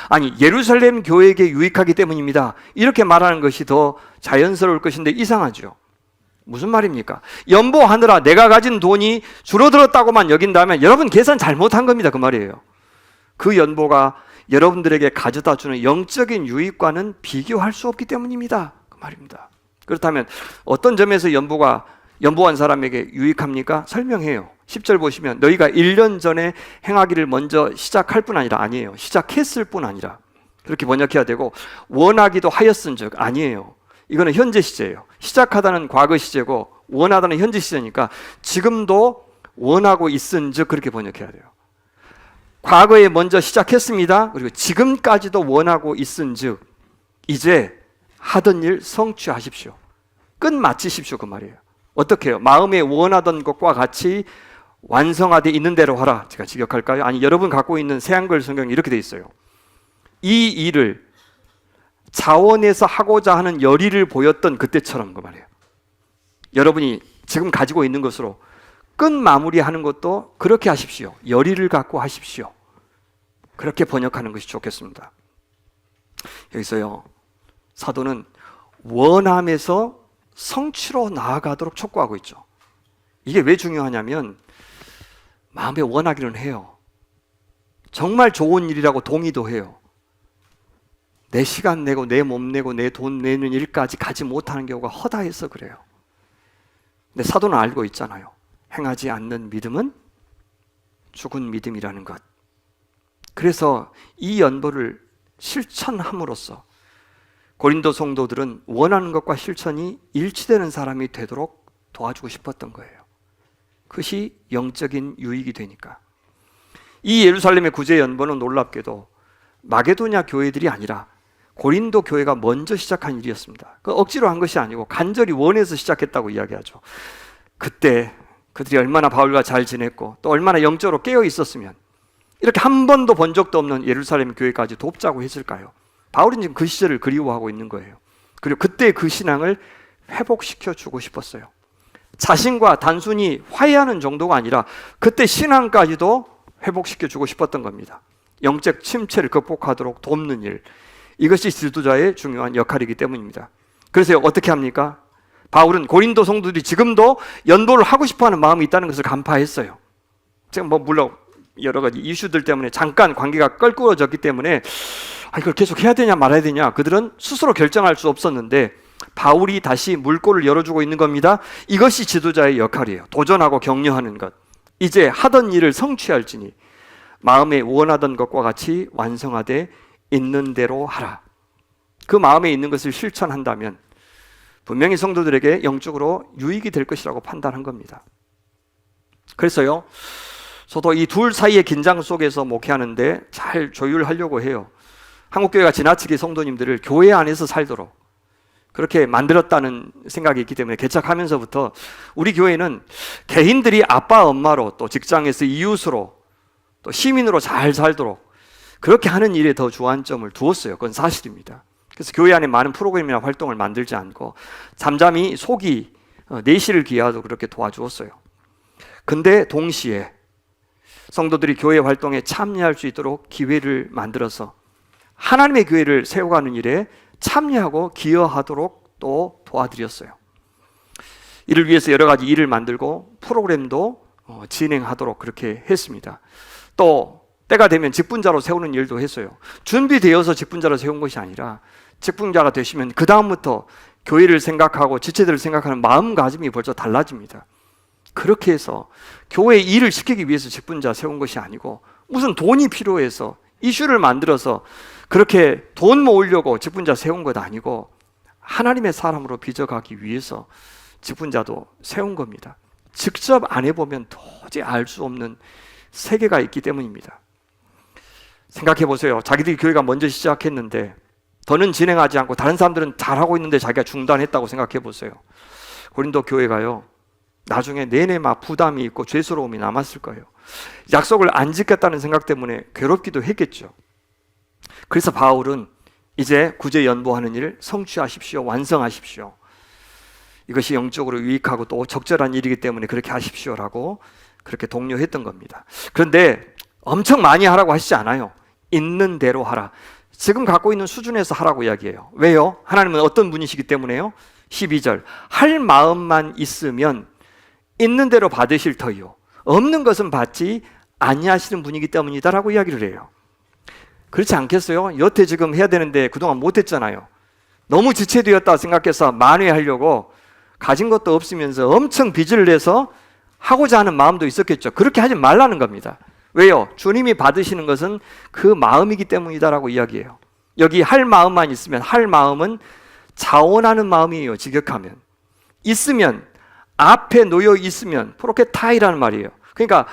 아니, 예루살렘 교회에게 유익하기 때문입니다, 이렇게 말하는 것이 더 자연스러울 것인데 이상하죠. 무슨 말입니까? 연보하느라 내가 가진 돈이 줄어들었다고만 여긴다면 여러분 계산 잘못한 겁니다, 그 말이에요. 그 연보가 여러분들에게 가져다 주는 영적인 유익과는 비교할 수 없기 때문입니다, 그 말입니다. 그렇다면 어떤 점에서 연보한 사람에게 유익합니까? 설명해요. 10절 보시면 너희가 1년 전에 행하기를 먼저 시작할 뿐 아니라, 아니에요, 시작했을 뿐 아니라, 그렇게 번역해야 되고, 원하기도 하였은즉, 아니에요, 이거는 현재 시제예요. 시작하다는 과거 시제고 원하다는 현재 시제니까 지금도 원하고 있은즉, 그렇게 번역해야 돼요. 과거에 먼저 시작했습니다, 그리고 지금까지도 원하고 있은즉 이제 하던 일 성취하십시오, 끝마치십시오, 그 말이에요. 어떻게 해요? 마음에 원하던 것과 같이 완성하되 있는 대로 하라. 제가 직역할까요? 아니, 여러분 갖고 있는 새한글 성경이 이렇게 돼 있어요. 이 일을 자원해서 하고자 하는 열의를 보였던 그때처럼, 그 말이에요. 여러분이 지금 가지고 있는 것으로 끝 마무리하는 것도 그렇게 하십시오, 열의를 갖고 하십시오, 그렇게 번역하는 것이 좋겠습니다. 여기서요, 사도는 원함에서 성취로 나아가도록 촉구하고 있죠. 이게 왜 중요하냐면 마음에 원하기는 해요. 정말 좋은 일이라고 동의도 해요. 내 시간 내고 내 몸 내고 내 돈 내는 일까지 가지 못하는 경우가 허다해서 그래요. 근데 사도는 알고 있잖아요. 행하지 않는 믿음은 죽은 믿음이라는 것. 그래서 이 연보를 실천함으로써 고린도 성도들은 원하는 것과 실천이 일치되는 사람이 되도록 도와주고 싶었던 거예요. 그것이 영적인 유익이 되니까. 이 예루살렘의 구제 연보는 놀랍게도 마게도냐 교회들이 아니라 고린도 교회가 먼저 시작한 일이었습니다. 그 억지로 한 것이 아니고 간절히 원해서 시작했다고 이야기하죠. 그때 그들이 얼마나 바울과 잘 지냈고 또 얼마나 영적으로 깨어 있었으면 이렇게 한 번도 본 적도 없는 예루살렘 교회까지 돕자고 했을까요? 바울은 지금 그 시절을 그리워하고 있는 거예요. 그리고 그때 그 신앙을 회복시켜 주고 싶었어요. 자신과 단순히 화해하는 정도가 아니라 그때 신앙까지도 회복시켜 주고 싶었던 겁니다. 영적 침체를 극복하도록 돕는 일, 이것이 지도자의 중요한 역할이기 때문입니다. 그래서 어떻게 합니까? 바울은 고린도 성도들이 지금도 연보를 하고 싶어하는 마음이 있다는 것을 간파했어요. 지금 물론 여러 가지 이슈들 때문에 잠깐 관계가 껄끄러졌기 때문에 이걸 계속 해야 되냐 말아야 되냐 그들은 스스로 결정할 수 없었는데 바울이 다시 물꼬를 열어주고 있는 겁니다. 이것이 지도자의 역할이에요. 도전하고 격려하는 것. 이제 하던 일을 성취할지니 마음에 원하던 것과 같이 완성하되 있는 대로 하라. 그 마음에 있는 것을 실천한다면 분명히 성도들에게 영적으로 유익이 될 것이라고 판단한 겁니다. 그래서요, 저도 이 둘 사이의 긴장 속에서 목회하는데 잘 조율하려고 해요. 한국교회가 지나치게 성도님들을 교회 안에서 살도록 그렇게 만들었다는 생각이 있기 때문에 개척하면서부터 우리 교회는 개인들이 아빠 엄마로 또 직장에서 이웃으로 또 시민으로 잘 살도록 그렇게 하는 일에 더 주안점을 두었어요. 그건 사실입니다. 그래서 교회 안에 많은 프로그램이나 활동을 만들지 않고 잠잠히 속이 내실을 기하도 그렇게 도와주었어요. 근데 동시에 성도들이 교회 활동에 참여할 수 있도록 기회를 만들어서 하나님의 교회를 세워가는 일에 참여하고 기여하도록 또 도와드렸어요. 이를 위해서 여러 가지 일을 만들고 프로그램도 진행하도록 그렇게 했습니다. 또 때가 되면 직분자로 세우는 일도 했어요. 준비되어서 직분자로 세운 것이 아니라 직분자가 되시면 그 다음부터 교회를 생각하고 지체들을 생각하는 마음가짐이 벌써 달라집니다. 그렇게 해서 교회 일을 시키기 위해서 직분자 세운 것이 아니고 무슨 돈이 필요해서 이슈를 만들어서 그렇게 돈 모으려고 직분자 세운 것 아니고 하나님의 사람으로 빚어가기 위해서 직분자도 세운 겁니다. 직접 안 해보면 도저히 알 수 없는 세계가 있기 때문입니다. 생각해 보세요. 자기들이 교회가 먼저 시작했는데 더는 진행하지 않고 다른 사람들은 잘하고 있는데 자기가 중단했다고 생각해 보세요. 고린도 교회가요, 나중에 내내 막 부담이 있고 죄스러움이 남았을 거예요. 약속을 안 지켰다는 생각 때문에 괴롭기도 했겠죠. 그래서 바울은 이제 구제 연보하는 일 성취하십시오. 완성하십시오. 이것이 영적으로 유익하고 또 적절한 일이기 때문에 그렇게 하십시오라고 그렇게 독려했던 겁니다. 그런데 엄청 많이 하라고 하시지 않아요. 있는 대로 하라. 지금 갖고 있는 수준에서 하라고 이야기해요. 왜요? 하나님은 어떤 분이시기 때문에요? 12절 할 마음만 있으면 있는 대로 받으실 터이요 없는 것은 받지 아니하시는 분이기 때문이다라고 이야기를 해요. 그렇지 않겠어요? 여태 지금 해야 되는데 그동안 못했잖아요. 너무 지체되었다 생각해서 만회하려고 가진 것도 없으면서 엄청 빚을 내서 하고자 하는 마음도 있었겠죠. 그렇게 하지 말라는 겁니다. 왜요? 주님이 받으시는 것은 그 마음이기 때문이다라고 이야기해요. 여기 할 마음만 있으면, 할 마음은 자원하는 마음이에요. 직역하면 있으면, 앞에 놓여 있으면 프로케타이라는 말이에요. 그러니까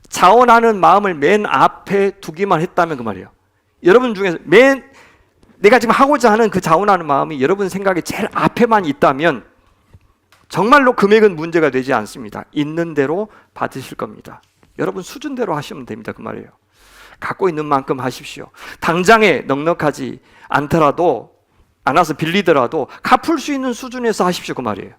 자원하는 마음을 맨 앞에 두기만 했다면 그 말이에요. 여러분 중에서 내가 지금 하고자 하는 그 자원하는 마음이 여러분 생각에 제일 앞에만 있다면 정말로 금액은 문제가 되지 않습니다. 있는 대로 받으실 겁니다. 여러분 수준대로 하시면 됩니다. 그 말이에요. 갖고 있는 만큼 하십시오. 당장에 넉넉하지 않아서 빌리더라도 갚을 수 있는 수준에서 하십시오. 그 말이에요.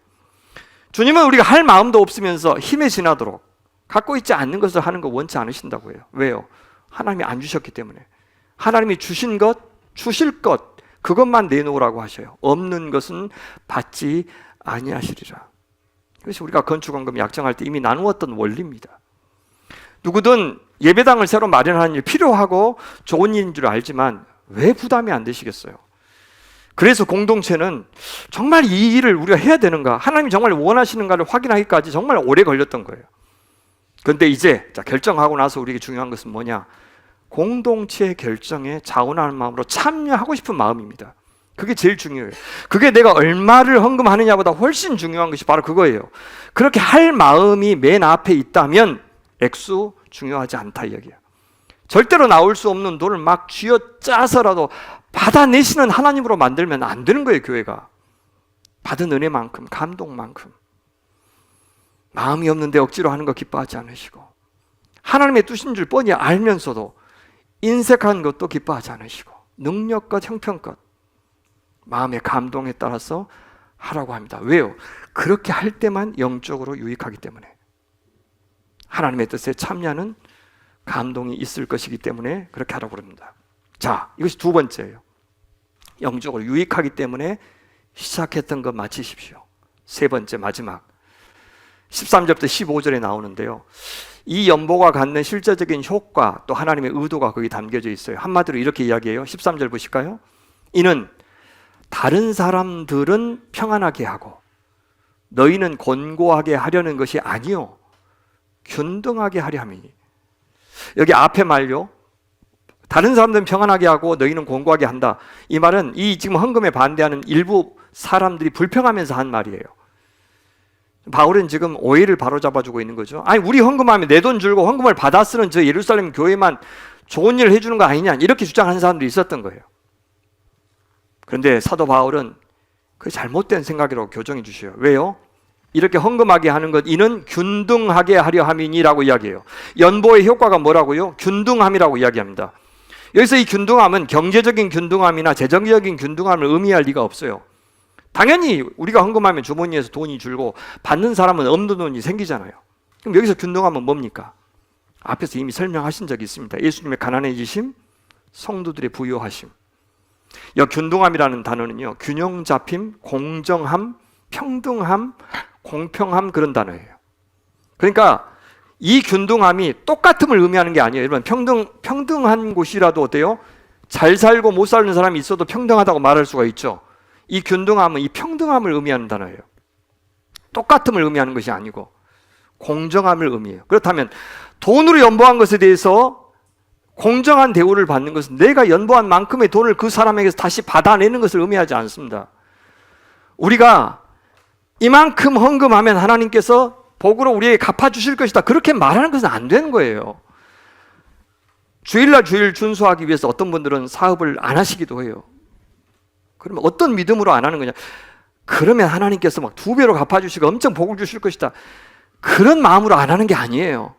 주님은 우리가 할 마음도 없으면서 힘에 지나도록 갖고 있지 않는 것을 하는 거 원치 않으신다고 해요. 왜요? 하나님이 안 주셨기 때문에. 하나님이 주신 것, 주실 것 그것만 내놓으라고 하셔요. 없는 것은 받지 아니하시리라. 그래서 우리가 건축원금 약정할 때 이미 나누었던 원리입니다. 누구든 예배당을 새로 마련하는 일 필요하고 좋은 일인 줄 알지만 왜 부담이 안 되시겠어요? 그래서 공동체는 정말 이 일을 우리가 해야 되는가, 하나님이 정말 원하시는가를 확인하기까지 정말 오래 걸렸던 거예요. 그런데 이제 결정하고 나서 우리에게 중요한 것은 뭐냐? 공동체 결정에 자원하는 마음으로 참여하고 싶은 마음입니다. 그게 제일 중요해요. 그게 내가 얼마를 헌금하느냐보다 훨씬 중요한 것이 바로 그거예요. 그렇게 할 마음이 맨 앞에 있다면 액수 중요하지 않다 이야기예요. 절대로 나올 수 없는 돈을 막 쥐어짜서라도 받아내시는 하나님으로 만들면 안 되는 거예요. 교회가 받은 은혜만큼, 감동만큼. 마음이 없는데 억지로 하는 거 기뻐하지 않으시고, 하나님의 뜻인 줄 뻔히 알면서도 인색한 것도 기뻐하지 않으시고, 능력껏 형편껏 마음의 감동에 따라서 하라고 합니다. 왜요? 그렇게 할 때만 영적으로 유익하기 때문에, 하나님의 뜻에 참여하는 감동이 있을 것이기 때문에 그렇게 하라고 합니다. 자, 이것이 두 번째예요. 영적으로 유익하기 때문에 시작했던 것 마치십시오. 세 번째 마지막 13절부터 15절에 나오는데요. 이 연보가 갖는 실제적인 효과 또 하나님의 의도가 거기 담겨져 있어요. 한마디로 이렇게 이야기해요. 13절 보실까요? 이는 다른 사람들은 평안하게 하고 너희는 곤고하게 하려는 것이 아니요 균등하게 하려 함이니. 여기 앞에 말요, 다른 사람들은 평안하게 하고 너희는 곤고하게 한다. 이 말은 이 지금 헌금에 반대하는 일부 사람들이 불평하면서 한 말이에요. 바울은 지금 오해를 바로잡아주고 있는 거죠. 아니, 우리 헌금하면 내 돈 줄고 헌금을 받아 쓰는 저 예루살렘 교회만 좋은 일을 해주는 거 아니냐, 이렇게 주장하는 사람들이 있었던 거예요. 그런데 사도 바울은 그 잘못된 생각이라고 교정해 주셔요. 왜요? 이렇게 헌금하게 하는 것, 이는 균등하게 하려 함이니라고 이야기해요. 연보의 효과가 뭐라고요? 균등함이라고 이야기합니다. 여기서 이 균등함은 경제적인 균등함이나 재정적인 균등함을 의미할 리가 없어요. 당연히 우리가 헌금하면 주머니에서 돈이 줄고 받는 사람은 없는 돈이 생기잖아요. 그럼 여기서 균등함은 뭡니까? 앞에서 이미 설명하신 적이 있습니다. 예수님의 가난해지심, 성도들의 부유하심. 이 균등함이라는 단어는요, 균형 잡힘, 공정함, 평등함, 공평함, 그런 단어예요. 그러니까 이 균등함이 똑같음을 의미하는 게 아니에요. 여러분, 평등한 곳이라도 어때요? 잘 살고 못 사는 사람이 있어도 평등하다고 말할 수가 있죠. 이 균등함은 이 평등함을 의미하는 단어예요. 똑같음을 의미하는 것이 아니고 공정함을 의미해요. 그렇다면 돈으로 연보한 것에 대해서 공정한 대우를 받는 것은 내가 연보한 만큼의 돈을 그 사람에게서 다시 받아내는 것을 의미하지 않습니다. 우리가 이만큼 헌금하면 하나님께서 복으로 우리에게 갚아주실 것이다, 그렇게 말하는 것은 안 되는 거예요. 주일날 주일 준수하기 위해서 어떤 분들은 사업을 안 하시기도 해요. 그러면 어떤 믿음으로 안 하는 거냐? 그러면 하나님께서 막 2배로 갚아주시고 엄청 복을 주실 것이다, 그런 마음으로 안 하는 게 아니에요.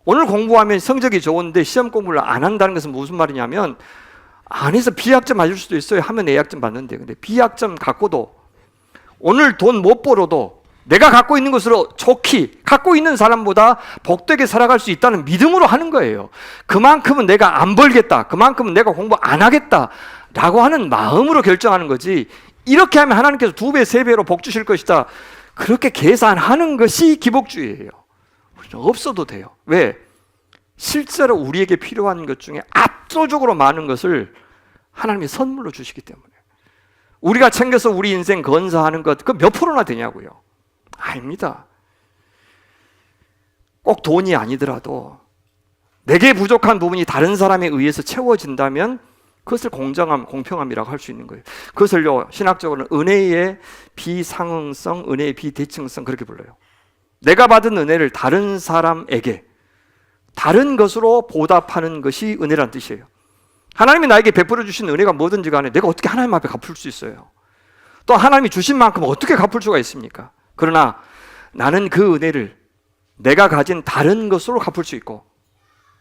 오늘 공부하면 성적이 좋은데 시험 공부를 안 한다는 것은 무슨 말이냐면, 안에서 B학점 맞을 수도 있어요. 하면 A학점 받는데. 근데 B학점 갖고도 오늘 돈 못 벌어도 내가 갖고 있는 것으로 좋게 갖고 있는 사람보다 복되게 살아갈 수 있다는 믿음으로 하는 거예요. 그만큼은 내가 안 벌겠다, 그만큼은 내가 공부 안 하겠다 라고 하는 마음으로 결정하는 거지, 이렇게 하면 하나님께서 2배, 3배로 복 주실 것이다, 그렇게 계산하는 것이 기복주의예요. 없어도 돼요. 왜? 실제로 우리에게 필요한 것 중에 압도적으로 많은 것을 하나님이 선물로 주시기 때문에. 우리가 챙겨서 우리 인생 건사하는 것, 그 몇 프로나 되냐고요? 아닙니다. 꼭 돈이 아니더라도 내게 부족한 부분이 다른 사람에 의해서 채워진다면 그것을 공정함, 공평함이라고 할 수 있는 거예요. 그것을요, 신학적으로는 은혜의 비상응성, 은혜의 비대칭성, 그렇게 불러요. 내가 받은 은혜를 다른 사람에게 다른 것으로 보답하는 것이 은혜란 뜻이에요. 하나님이 나에게 베풀어 주신 은혜가 뭐든지 간에 내가 어떻게 하나님 앞에 갚을 수 있어요? 또 하나님이 주신 만큼 어떻게 갚을 수가 있습니까? 그러나 나는 그 은혜를 내가 가진 다른 것으로 갚을 수 있고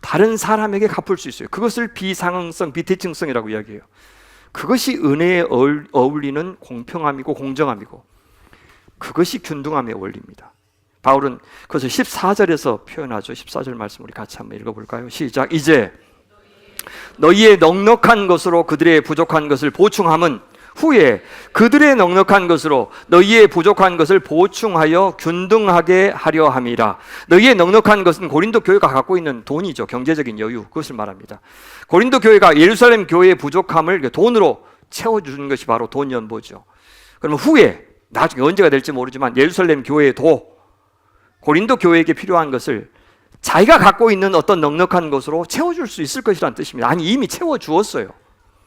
다른 사람에게 갚을 수 있어요. 그것을 비상응성, 비대칭성이라고 이야기해요. 그것이 은혜에 어울리는 공평함이고 공정함이고 그것이 균등함의 원리입니다. 바울은 그것을 14절에서 표현하죠. 14절 말씀 우리 같이 한번 읽어볼까요? 시작. 이제 너희의 넉넉한 것으로 그들의 부족한 것을 보충함은 후에 그들의 넉넉한 것으로 너희의 부족한 것을 보충하여 균등하게 하려 함이라. 너희의 넉넉한 것은 고린도 교회가 갖고 있는 돈이죠. 경제적인 여유, 그것을 말합니다. 고린도 교회가 예루살렘 교회의 부족함을 돈으로 채워주는 것이 바로 돈 연보죠. 그러면 후에 나중에 언제가 될지 모르지만 예루살렘 교회의 고린도 교회에게 필요한 것을 자기가 갖고 있는 어떤 넉넉한 것으로 채워줄 수 있을 것이라는 뜻입니다. 아니, 이미 채워주었어요.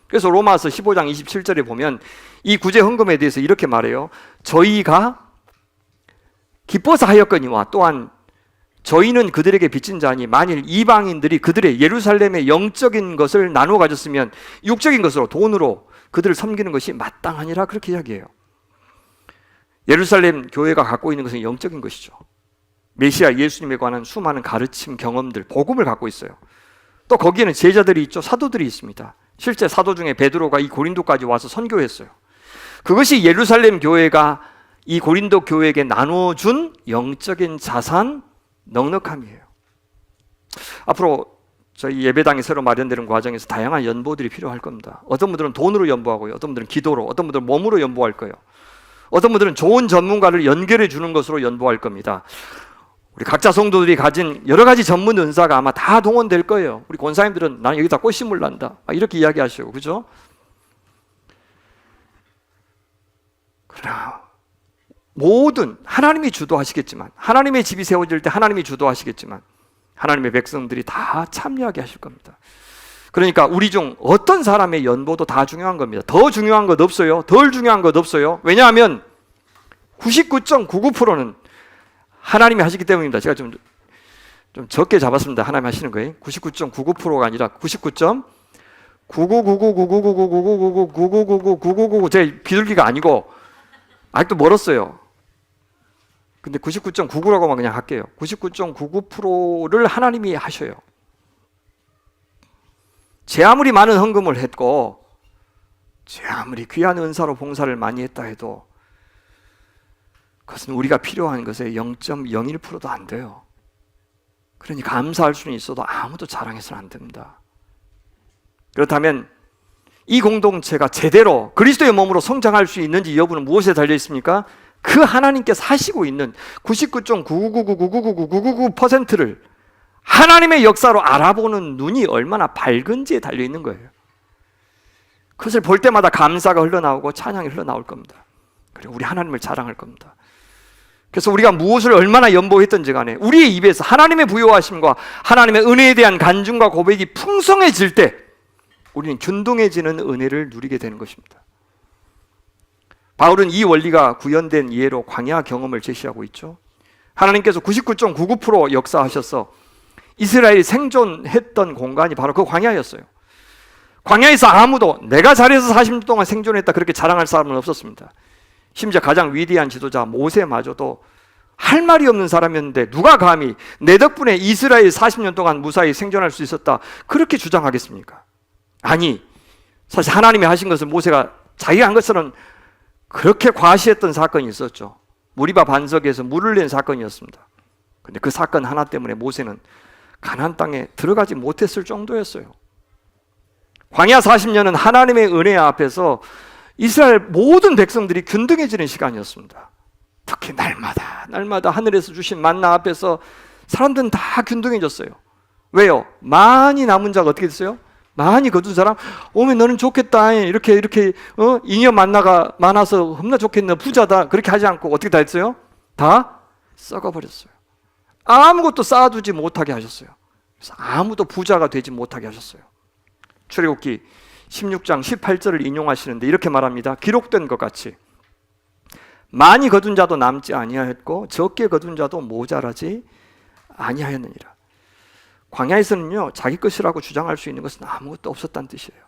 그래서 로마서 15장 27절에 보면 이 구제 헌금에 대해서 이렇게 말해요. 저희가 기뻐서 하였거니와 또한 저희는 그들에게 빚진 자니 만일 이방인들이 그들의 예루살렘의 영적인 것을 나누어 가졌으면 육적인 것으로 돈으로 그들을 섬기는 것이 마땅하니라, 그렇게 이야기해요. 예루살렘 교회가 갖고 있는 것은 영적인 것이죠. 메시아 예수님에 관한 수많은 가르침, 경험들, 복음을 갖고 있어요. 또 거기에는 제자들이 있죠. 사도들이 있습니다. 실제 사도 중에 베드로가 이 고린도까지 와서 선교했어요. 그것이 예루살렘 교회가 이 고린도 교회에게 나눠준 영적인 자산, 넉넉함이에요. 앞으로 저희 예배당이 새로 마련되는 과정에서 다양한 연보들이 필요할 겁니다. 어떤 분들은 돈으로 연보하고요, 어떤 분들은 기도로, 어떤 분들은 몸으로 연보할 거예요. 어떤 분들은 좋은 전문가를 연결해 주는 것으로 연보할 겁니다. 우리 각자 성도들이 가진 여러 가지 전문 은사가 아마 다 동원될 거예요. 우리 권사님들은 나는 여기다 꽃 심을란다, 이렇게 이야기하시고, 그죠? 그러나 모든 하나님이 주도하시겠지만, 하나님의 집이 세워질 때 하나님이 주도하시겠지만 하나님의 백성들이 다 참여하게 하실 겁니다. 그러니까 우리 중 어떤 사람의 연보도 다 중요한 겁니다. 더 중요한 것 없어요. 덜 중요한 것 없어요. 왜냐하면 99.99%는 하나님이 하시기 때문입니다. 제가 좀 적게 잡았습니다. 하나님이 하시는 거예요. 99.99%가 아니라 99.99999999999999999999 제 비둘기가 아니고 아직도 멀었어요. 근데 99.99라고만 그냥 할게요. 99.99%를 하나님이 하셔요. 제 아무리 많은 헌금을 했고 제 아무리 귀한 은사로 봉사를 많이 했다 해도 그것은 우리가 필요한 것의 0.01%도 안 돼요. 그러니 감사할 수는 있어도 아무도 자랑해서는 안 됩니다. 그렇다면 이 공동체가 제대로 그리스도의 몸으로 성장할 수 있는지 여부는 무엇에 달려 있습니까? 그 하나님께서 하시고 있는 99.999999999%를 하나님의 역사로 알아보는 눈이 얼마나 밝은지에 달려 있는 거예요. 그것을 볼 때마다 감사가 흘러나오고 찬양이 흘러나올 겁니다. 그리고 우리 하나님을 자랑할 겁니다. 그래서 우리가 무엇을 얼마나 연보했든지 간에 우리의 입에서 하나님의 부요하심과 하나님의 은혜에 대한 간증과 고백이 풍성해질 때 우리는 균등해지는 은혜를 누리게 되는 것입니다. 바울은 이 원리가 구현된 예로 광야 경험을 제시하고 있죠. 하나님께서 99.99% 역사하셔서 이스라엘이 생존했던 공간이 바로 그 광야였어요. 광야에서 아무도 내가 잘해서 40년 동안 생존했다 그렇게 자랑할 사람은 없었습니다. 심지어 가장 위대한 지도자 모세마저도 할 말이 없는 사람이었는데 누가 감히 내 덕분에 이스라엘 40년 동안 무사히 생존할 수 있었다 그렇게 주장하겠습니까? 아니, 사실 하나님이 하신 것을 모세가 자기가 한 것처럼 그렇게 과시했던 사건이 있었죠. 무리바 반석에서 물을 낸 사건이었습니다. 근데 그 사건 하나 때문에 모세는 가나안 땅에 들어가지 못했을 정도였어요. 광야 40년은 하나님의 은혜 앞에서 이스라엘 모든 백성들이 균등해지는 시간이었습니다. 특히 날마다 하늘에서 주신 만나 앞에서 사람들은 다 균등해졌어요. 왜요? 많이 남은 자가 어떻게 됐어요? 많이 거둔 사람, 오면 너는 좋겠다. 이렇게 잉여 만나가 많아서 겁나 좋겠네. 부자다. 그렇게 하지 않고 어떻게 다 했어요? 다 썩어버렸어요. 아무것도 쌓아두지 못하게 하셨어요. 그래서 아무도 부자가 되지 못하게 하셨어요. 출애굽기 16장 18절을 인용하시는데 이렇게 말합니다. 기록된 것 같이 많이 거둔 자도 남지 아니하였고 적게 거둔 자도 모자라지 아니하였느니라. 광야에서는요, 자기 것이라고 주장할 수 있는 것은 아무것도 없었다는 뜻이에요.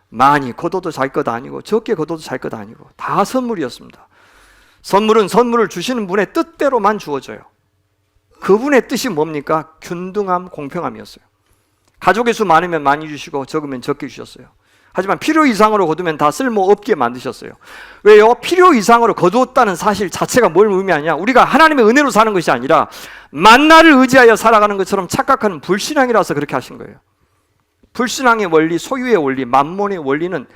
많이 거둬도 자기 것 아니고 적게 거둬도 자기 것 아니고 다 선물이었습니다. 선물은 선물을 주시는 분의 뜻대로만 주어져요. 그분의 뜻이 뭡니까? 균등함, 공평함이었어요. 가족의 수 많으면 많이 주시고 적으면 적게 주셨어요. 하지만 필요 이상으로 거두면 다 쓸모없게 만드셨어요. 왜요? 필요 이상으로 거두었다는 사실 자체가 뭘 의미하냐? 우리가 하나님의 은혜로 사는 것이 아니라 만나를 의지하여 살아가는 것처럼 착각하는 불신앙이라서 그렇게 하신 거예요. 불신앙의 원리, 소유의 원리, 만몬의 원리는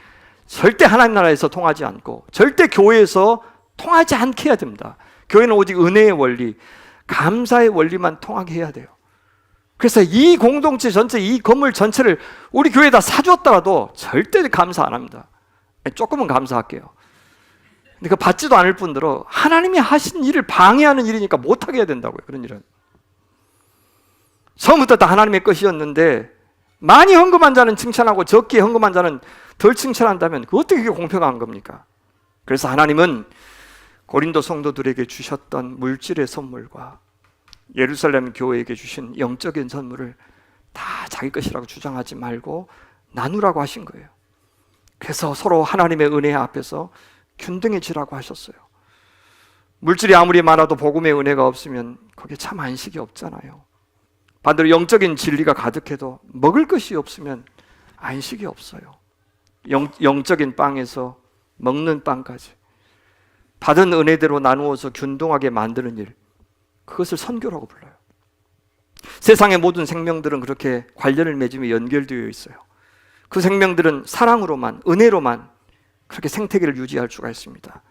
절대 하나님 나라에서 통하지 않고 절대 교회에서 통하지 않게 해야 됩니다. 교회는 오직 은혜의 원리, 감사의 원리만 통하게 해야 돼요. 그래서 이 공동체 전체, 이 건물 전체를 우리 교회에다 사주었더라도 절대 감사 안 합니다. 조금은 감사할게요. 근데 그 받지도 않을 뿐더러 하나님이 하신 일을 방해하는 일이니까 못하게 해야 된다고요. 그런 일은 처음부터 다 하나님의 것이었는데 많이 헌금한 자는 칭찬하고 적게 헌금한 자는 덜 칭찬한다면 그 어떻게 그게 공평한 겁니까? 그래서 하나님은 고린도 성도들에게 주셨던 물질의 선물과 예루살렘 교회에게 주신 영적인 선물을 다 자기 것이라고 주장하지 말고 나누라고 하신 거예요. 그래서 서로 하나님의 은혜 앞에서 균등해지라고 하셨어요. 물질이 아무리 많아도 복음의 은혜가 없으면 거기에 참 안식이 없잖아요. 반대로 영적인 진리가 가득해도 먹을 것이 없으면 안식이 없어요. 영적인 빵에서 먹는 빵까지 받은 은혜대로 나누어서 균등하게 만드는 일, 그것을 선교라고 불러요. 세상의 모든 생명들은 그렇게 관련을 맺으며 연결되어 있어요. 그 생명들은 사랑으로만, 은혜로만 그렇게 생태계를 유지할 수가 있습니다.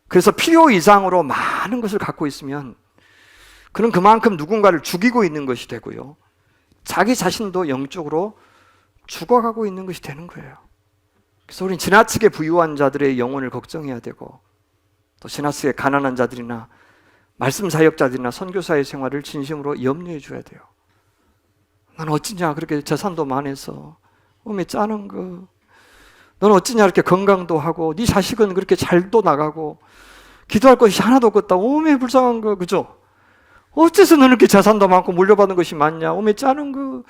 그래서 필요 이상으로 많은 것을 갖고 있으면 그는 그만큼 누군가를 죽이고 있는 것이 되고요, 자기 자신도 영적으로 죽어가고 있는 것이 되는 거예요. 그래서 우리는 지나치게 부유한 자들의 영혼을 걱정해야 되고, 또 지나치게 가난한 자들이나 말씀 사역자들이나 선교사의 생활을 진심으로 염려해 줘야 돼요. 난 어찌냐 그렇게 재산도 많아서 몸에 짜는 거, 넌 어찌냐 이렇게 건강도 하고, 네 자식은 그렇게 잘도 나가고, 기도할 것이 하나도 없다, 오메 불쌍한 거, 그죠? 어째서 너는 이렇게 재산도 많고 물려받은 것이 많냐, 오메 짜는 거.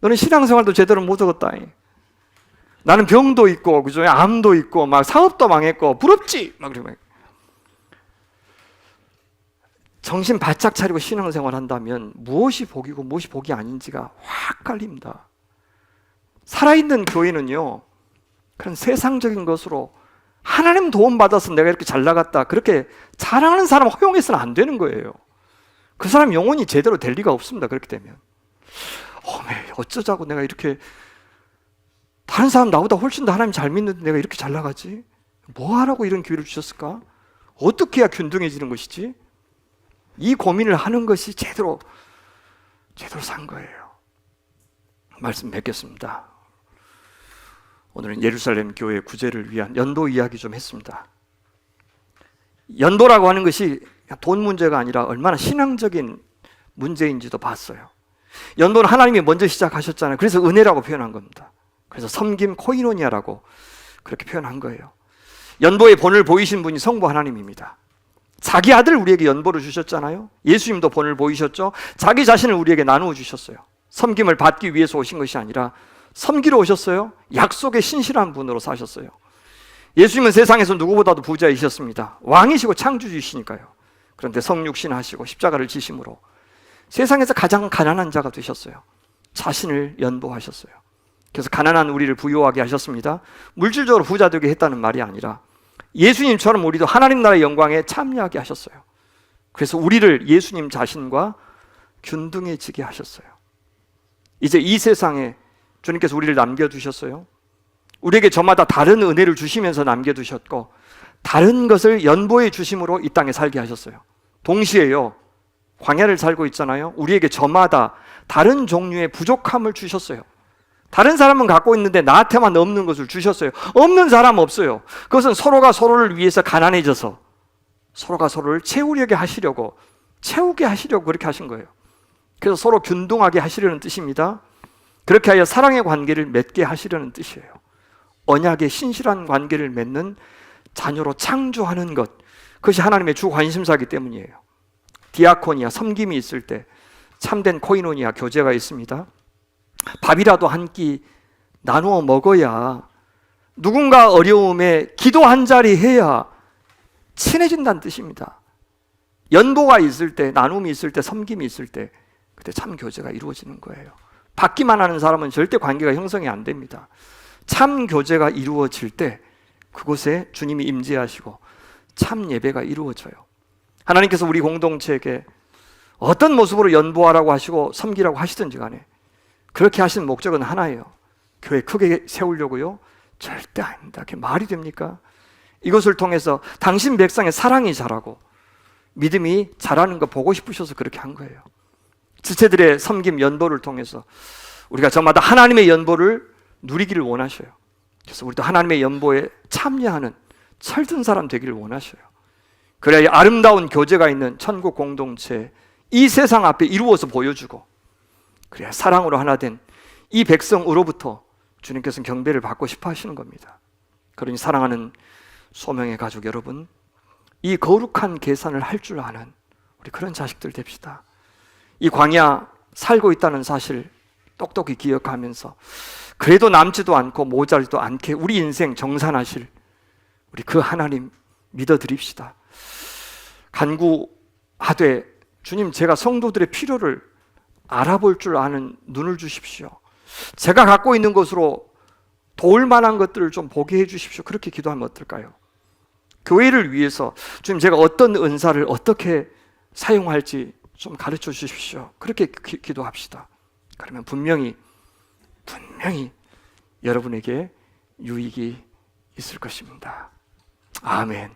너는 신앙생활도 제대로 못 하겠다. 나는 병도 있고, 그죠? 암도 있고, 막 사업도 망했고, 부럽지? 막 그러면. 정신 바짝 차리고 신앙생활 한다면 무엇이 복이고 무엇이 복이 아닌지가 확 갈립니다. 살아있는 교회는요, 그런 세상적인 것으로 하나님 도움 받아서 내가 이렇게 잘 나갔다, 그렇게 자랑하는 사람 허용해서는 안 되는 거예요. 그 사람 영혼이 제대로 될 리가 없습니다. 그렇게 되면 어쩌자고 내가 이렇게, 다른 사람 나보다 훨씬 더 하나님 잘 믿는데 내가 이렇게 잘 나가지? 뭐 하라고 이런 기회를 주셨을까? 어떻게 해야 균등해지는 것이지? 이 고민을 하는 것이 제대로 산 거예요. 말씀 맺겠습니다. 오늘은 예루살렘 교회 구제를 위한 연도 이야기 좀 했습니다. 연도라고 하는 것이 돈 문제가 아니라 얼마나 신앙적인 문제인지도 봤어요. 연도는 하나님이 먼저 시작하셨잖아요. 그래서 은혜라고 표현한 겁니다. 그래서 섬김 코이노니아라고 그렇게 표현한 거예요. 연도의 본을 보이신 분이 성부 하나님입니다. 자기 아들 우리에게 연보를 주셨잖아요. 예수님도 본을 보이셨죠. 자기 자신을 우리에게 나누어 주셨어요. 섬김을 받기 위해서 오신 것이 아니라 섬기러 오셨어요. 약속의 신실한 분으로 사셨어요. 예수님은 세상에서 누구보다도 부자이셨습니다. 왕이시고 창조주이시니까요. 그런데 성육신하시고 십자가를 지심으로 세상에서 가장 가난한 자가 되셨어요. 자신을 연보하셨어요. 그래서 가난한 우리를 부유하게 하셨습니다. 물질적으로 부자 되게 했다는 말이 아니라 예수님처럼 우리도 하나님 나라의 영광에 참여하게 하셨어요. 그래서 우리를 예수님 자신과 균등해지게 하셨어요. 이제 이 세상에 주님께서 우리를 남겨두셨어요. 우리에게 저마다 다른 은혜를 주시면서 남겨두셨고, 다른 것을 연보해 주심으로 이 땅에 살게 하셨어요. 동시에요, 광야를 살고 있잖아요. 우리에게 저마다 다른 종류의 부족함을 주셨어요. 다른 사람은 갖고 있는데 나한테만 없는 것을 주셨어요. 없는 사람 없어요. 그것은 서로가 서로를 위해서 가난해져서 서로가 서로를 채우게 하시려고 그렇게 하신 거예요. 그래서 서로 균등하게 하시려는 뜻입니다. 그렇게 하여 사랑의 관계를 맺게 하시려는 뜻이에요. 언약의 신실한 관계를 맺는 자녀로 창조하는 것, 그것이 하나님의 주 관심사이기 때문이에요. 디아코니아, 섬김이 있을 때 참된 코이노니아, 교제가 있습니다. 밥이라도 한 끼 나누어 먹어야, 누군가 어려움에 기도 한 자리 해야 친해진다는 뜻입니다. 연보가 있을 때, 나눔이 있을 때, 섬김이 있을 때, 그때 참 교제가 이루어지는 거예요. 받기만 하는 사람은 절대 관계가 형성이 안 됩니다. 참 교제가 이루어질 때 그곳에 주님이 임재하시고 참 예배가 이루어져요. 하나님께서 우리 공동체에게 어떤 모습으로 연보하라고 하시고 섬기라고 하시든지 간에 그렇게 하신 목적은 하나예요. 교회 크게 세우려고요? 절대 아닙니다. 그게 말이 됩니까? 이것을 통해서 당신 백성의 사랑이 자라고 믿음이 자라는 거 보고 싶으셔서 그렇게 한 거예요. 지체들의 섬김 연보를 통해서 우리가 저마다 하나님의 연보를 누리기를 원하셔요. 그래서 우리도 하나님의 연보에 참여하는 철든 사람 되기를 원하셔요. 그래야 아름다운 교제가 있는 천국 공동체, 이 세상 앞에 이루어서 보여주고, 그래야 사랑으로 하나 된 이 백성으로부터 주님께서는 경배를 받고 싶어 하시는 겁니다. 그러니 사랑하는 소명의 가족 여러분, 이 거룩한 계산을 할 줄 아는 우리 그런 자식들 됩시다. 이 광야 살고 있다는 사실 똑똑히 기억하면서 그래도 남지도 않고 모자르지도 않게 우리 인생 정산하실 우리 그 하나님 믿어드립시다. 간구하되 주님, 제가 성도들의 필요를 알아볼 줄 아는 눈을 주십시오. 제가 갖고 있는 것으로 도울 만한 것들을 좀 보게 해 주십시오. 그렇게 기도하면 어떨까요? 교회를 위해서 주님, 제가 어떤 은사를 어떻게 사용할지 좀 가르쳐 주십시오. 그렇게 기도합시다. 그러면 분명히 여러분에게 유익이 있을 것입니다. 아멘.